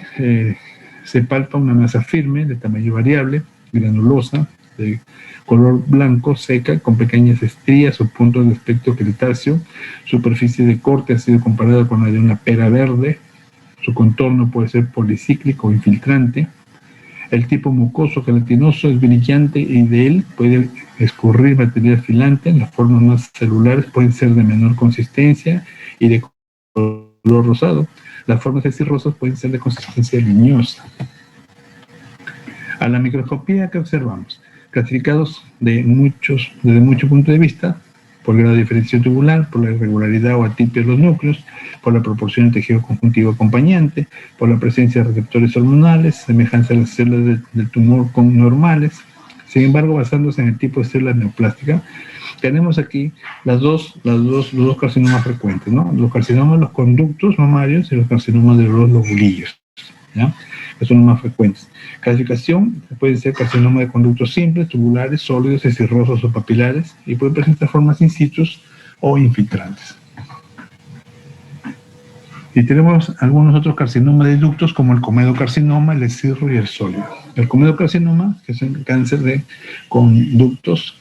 se palpa una masa firme de tamaño variable, granulosa, de color blanco, seca, con pequeñas estrías o puntos de aspecto grisáceo. Superficie de corte ha sido comparada con la de una pera verde. Su contorno puede ser policíclico o infiltrante. El tipo mucoso gelatinoso es brillante y de él puede escurrir material filante. Las formas más celulares pueden ser de menor consistencia y de color rosado. Las formas escirrosas pueden ser de consistencia liñosa. A la microscopía que observamos, clasificados desde muchos puntos de vista, por grado de diferenciación tubular, por la irregularidad o atipia de los núcleos, por la proporción de tejido conjuntivo acompañante, por la presencia de receptores hormonales, semejanza a las células del tumor con normales. Sin embargo, basándose en el tipo de célula neoplástica, tenemos aquí los dos carcinomas frecuentes, ¿no? Los carcinomas de los conductos mamarios y los carcinomas de los lobulillos, ¿ya? Que son los más frecuentes. Clasificación: puede ser carcinoma de conductos simples, tubulares, sólidos, escirrosos o papilares, y puede presentar formas in situ o infiltrantes. Y tenemos algunos otros carcinomas de ductos, como el comedocarcinoma, el escirro y el sólido. El comedocarcinoma, que es un cáncer de conductos,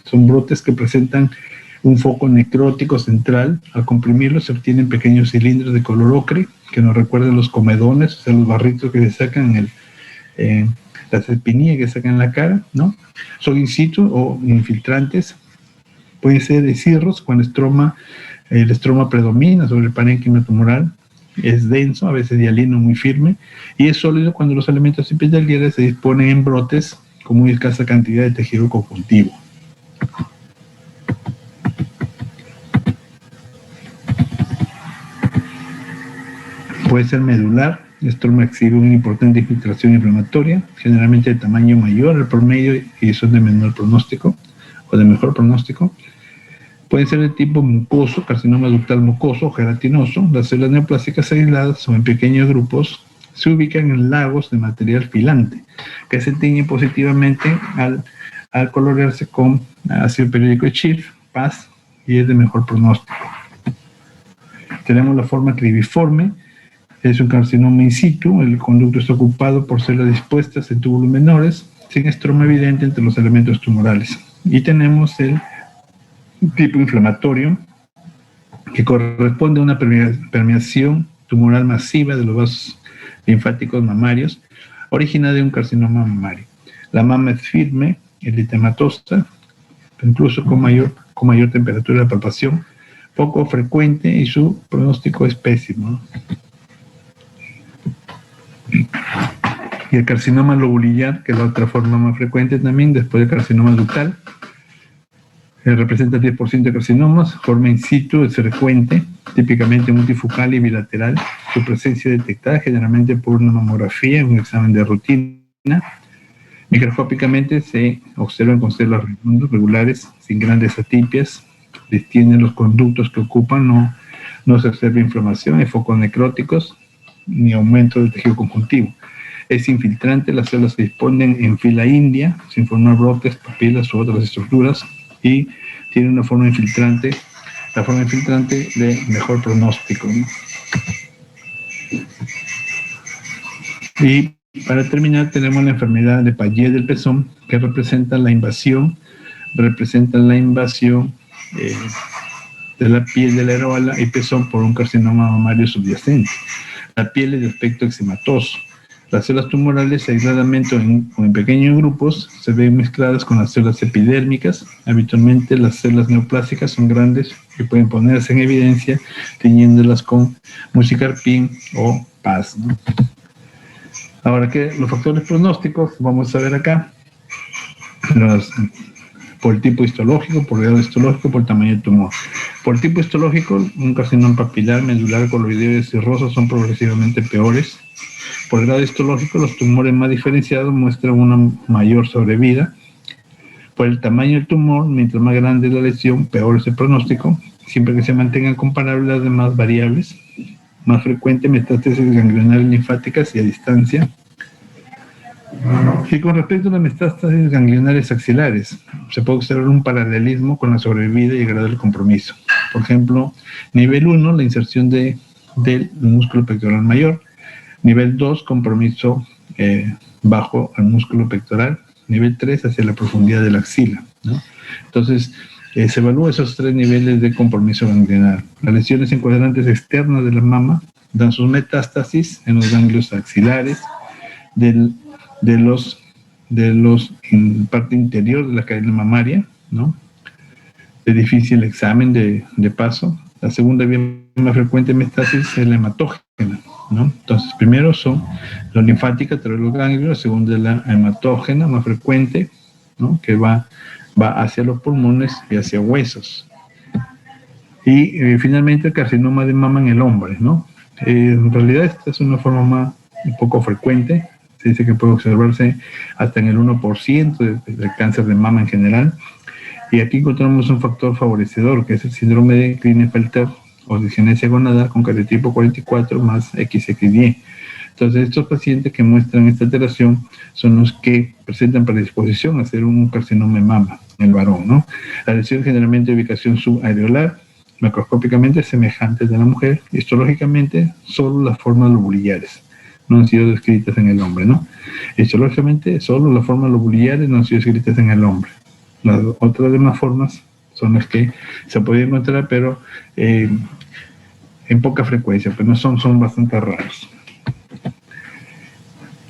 son brotes que presentan un foco necrótico central. Al comprimirlo se obtienen pequeños cilindros de color ocre que nos recuerdan los comedones, o sea, los barritos que se sacan las espinillas que se sacan en la cara, ¿no? Son in situ o infiltrantes. Pueden ser escirros cuando el estroma predomina sobre el parénquima tumoral. Es denso, a veces hialino muy firme, y es sólido cuando los elementos epiteliales se disponen en brotes con muy escasa cantidad de tejido conjuntivo. Puede ser medular. Estroma exhibe una importante infiltración inflamatoria, generalmente de tamaño mayor al promedio y son de menor pronóstico o de mejor pronóstico. Pueden ser de tipo mucoso, carcinoma ductal mucoso o gelatinoso. Las células neoplásicas aisladas o en pequeños grupos se ubican en lagos de material filante que se tiñen positivamente al colorearse con ácido periódico de Schiff, PAS, y es de mejor pronóstico. Tenemos la forma cribiforme. Es un carcinoma in situ. El conducto está ocupado por células dispuestas en túbulos menores, sin estroma evidente entre los elementos tumorales. Y tenemos el tipo inflamatorio, que corresponde a una permeación tumoral masiva de los vasos linfáticos mamarios, originada de un carcinoma mamario. La mama es firme, eritematosa, incluso con mayor temperatura de palpación, poco frecuente y su pronóstico es pésimo, ¿no? Y el carcinoma lobulillar, que es la otra forma más frecuente también, después del carcinoma ductal, representa 10% de carcinomas, forma in situ, es frecuente, típicamente multifocal y bilateral. Su presencia detectada generalmente por una mamografía, un examen de rutina. Microscópicamente se observan con células redondas, regulares, sin grandes atipias, distinguen los conductos que ocupan, no se observa inflamación, ni focos necróticos, ni aumento del tejido conjuntivo. Es infiltrante, las células se disponen en fila india, sin formar brotes, papilas u otras estructuras, y tiene una forma infiltrante, la forma infiltrante de mejor pronóstico, ¿no? Y para terminar tenemos la enfermedad de Payet del pezón, que representa la invasión de la piel de la areola y pezón por un carcinoma mamario subyacente. La piel es de aspecto eczematoso. Las células tumorales, aisladamente o en pequeños grupos, se ven mezcladas con las células epidérmicas. Habitualmente las células neoplásicas son grandes y pueden ponerse en evidencia tiñéndolas con musicarpín o PAS, ¿no? Ahora, que los factores pronósticos, vamos a ver acá, por el tipo histológico, por el grado histológico, por el tamaño del tumor. Por el tipo histológico, un carcinoma papilar, medular, coloideo y cirroso son progresivamente peores. Por el grado histológico, los tumores más diferenciados muestran una mayor sobrevida. Por el tamaño del tumor, mientras más grande es la lesión, peor es el pronóstico, siempre que se mantengan comparables las demás variables. Más frecuente metástasis ganglionales linfáticas y a distancia. Y con respecto a las metástasis ganglionales axilares, se puede observar un paralelismo con la sobrevida y el grado del compromiso. Por ejemplo, nivel 1, la inserción del músculo pectoral mayor. Nivel 2, compromiso bajo al músculo pectoral. Nivel 3, hacia la profundidad de la axila, ¿no? Entonces, se evalúa esos 3 niveles de compromiso ganglionar. Las lesiones en cuadrantes externos de la mama dan sus metástasis en los ganglios axilares, de los en parte interior de la cadena mamaria, ¿no? De difícil examen de paso. La segunda vía más frecuente de metástasis es la hematógena, ¿no? Entonces, primero son la linfática a través de los ganglios, la segunda es la hematógena más frecuente, ¿no? Que va hacia los pulmones y hacia huesos. Y finalmente el carcinoma de mama en el hombre, ¿no? En realidad esta es una forma un poco frecuente. Se dice que puede observarse hasta en el 1% del cáncer de mama en general. Y aquí encontramos un factor favorecedor, que es el síndrome de Klinefelter o disgenesia gonadal con cariotipo 44 más XXY. Entonces, estos pacientes que muestran esta alteración son los que presentan predisposición a hacer un carcinoma de mama en el varón, ¿no? La lesión generalmente de ubicación subareolar, macroscópicamente semejantes de la mujer, histológicamente solo las formas lobulillares no han sido descritas en el hombre, ¿no? Histológicamente solo las formas lobulillares no han sido descritas en el hombre. Las otras demás formas son las que se pueden encontrar, pero en poca frecuencia, pero no son bastante raros.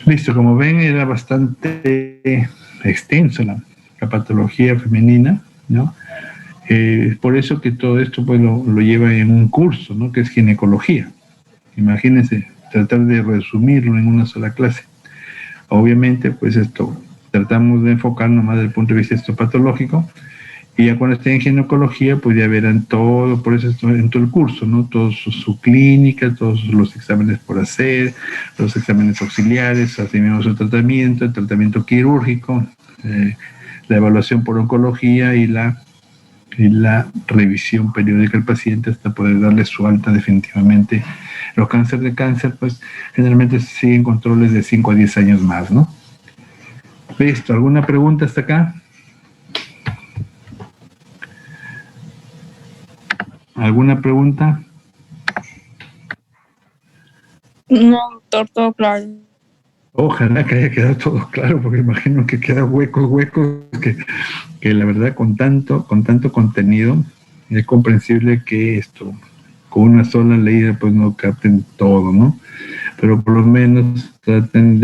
Listo, como ven, era bastante extenso la patología femenina, ¿no? Es por eso que todo esto pues, lo lleva en un curso, ¿no? Que es ginecología. Imagínense, tratar de resumirlo en una sola clase. Obviamente, pues esto, tratamos de enfocarnos más desde el punto de vista histopatológico, y ya cuando estén en ginecología, pues ya verán todo, por eso en todo el curso, ¿no? Toda su clínica, todos los exámenes por hacer, los exámenes auxiliares, así mismo su tratamiento, el tratamiento quirúrgico, la evaluación por oncología y la revisión periódica del paciente hasta poder darle su alta definitivamente. Los cánceres de cáncer, pues generalmente se siguen controles de 5 a 10 años más, ¿no? Listo, ¿alguna pregunta hasta acá? ¿Alguna pregunta? No, doctor, todo claro. Ojalá que haya quedado todo claro, porque imagino que quedan huecos, que la verdad con tanto contenido es comprensible que esto, con una sola leída, pues no capten todo, ¿no? Pero por lo menos traten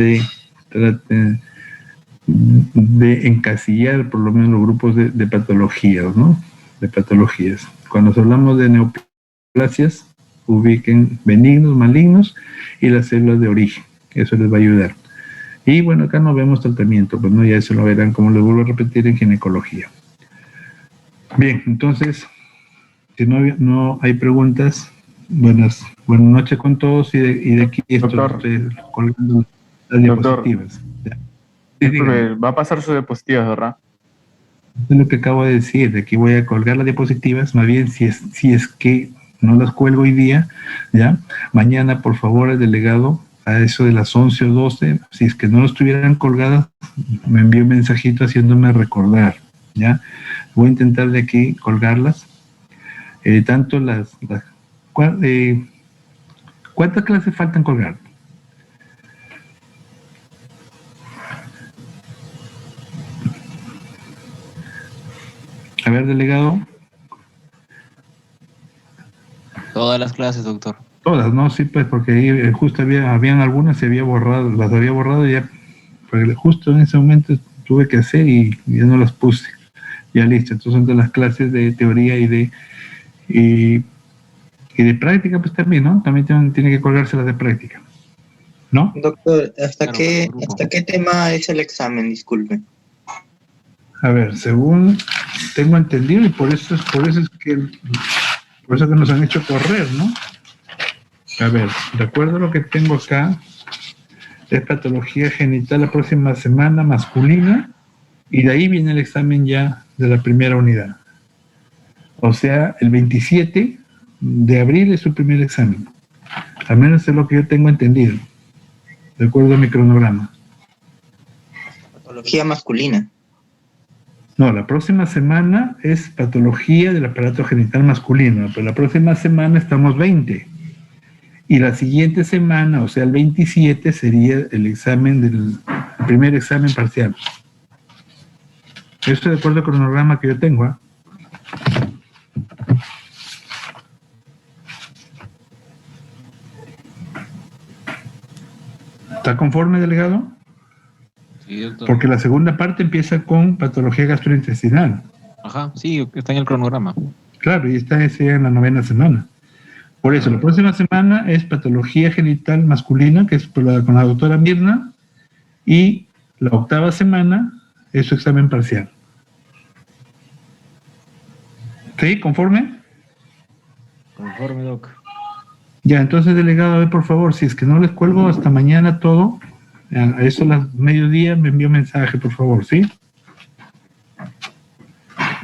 de encasillar por lo menos los grupos de patologías, ¿no? De patologías. Cuando hablamos de neoplasias, ubiquen benignos, malignos y las células de origen. Eso les va a ayudar. Y bueno, acá no vemos tratamiento, pues no, ya eso lo verán, como les vuelvo a repetir, en ginecología. Bien, entonces, si no hay preguntas, buenas noches con todos y de aquí estoy colgando las diapositivas. Va a pasar sus diapositivas, ¿verdad? Es lo que acabo de decir, de aquí voy a colgar las diapositivas, más bien si es que no las cuelgo hoy día, ¿ya? Mañana, por favor, el delegado, a eso de las 11 o 12, si es que no estuvieran colgadas, me envió un mensajito haciéndome recordar, ¿ya? Voy a intentar de aquí colgarlas, tanto ¿cuántas clases faltan colgar? A ver, delegado. Todas las clases, doctor. Todas, ¿no? Sí, pues porque ahí justo habían algunas, se había borrado, las había borrado y ya, porque justo en ese momento tuve que hacer y ya no las puse. Ya listo, entonces son de las clases de teoría y de práctica, pues también, ¿no? También tiene que colgarse las de práctica, ¿no? Doctor, ¿hasta qué tema es el examen? Disculpe. A ver, según tengo entendido, y por eso que nos han hecho correr, ¿no? A ver, de acuerdo a lo que tengo acá, es patología genital la próxima semana masculina, y de ahí viene el examen ya de la primera unidad. O sea, el 27 de abril es su primer examen. Al menos es lo que yo tengo entendido, de acuerdo a mi cronograma. Patología masculina. No, la próxima semana es patología del aparato genital masculino, pero la próxima semana estamos 20. Y la siguiente semana, o sea, el 27, sería el primer examen parcial. Esto de acuerdo al cronograma que yo tengo, ¿eh? ¿Está conforme, delegado? Sí, doctor. Porque la segunda parte empieza con patología gastrointestinal. Ajá, sí, está en el cronograma. Claro, y está ese en la 9ª semana. Por eso, la próxima semana es patología genital masculina, que es con la doctora Mirna, y la 8ª semana es su examen parcial. ¿Sí? ¿Conforme? Conforme, doc. Ya, entonces, delegado, a ver, por favor, si es que no les cuelgo hasta mañana todo, a eso a las mediodía me envío mensaje, por favor, ¿sí?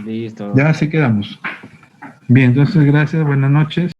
Listo. Ya así quedamos. Bien, entonces, gracias, buenas noches.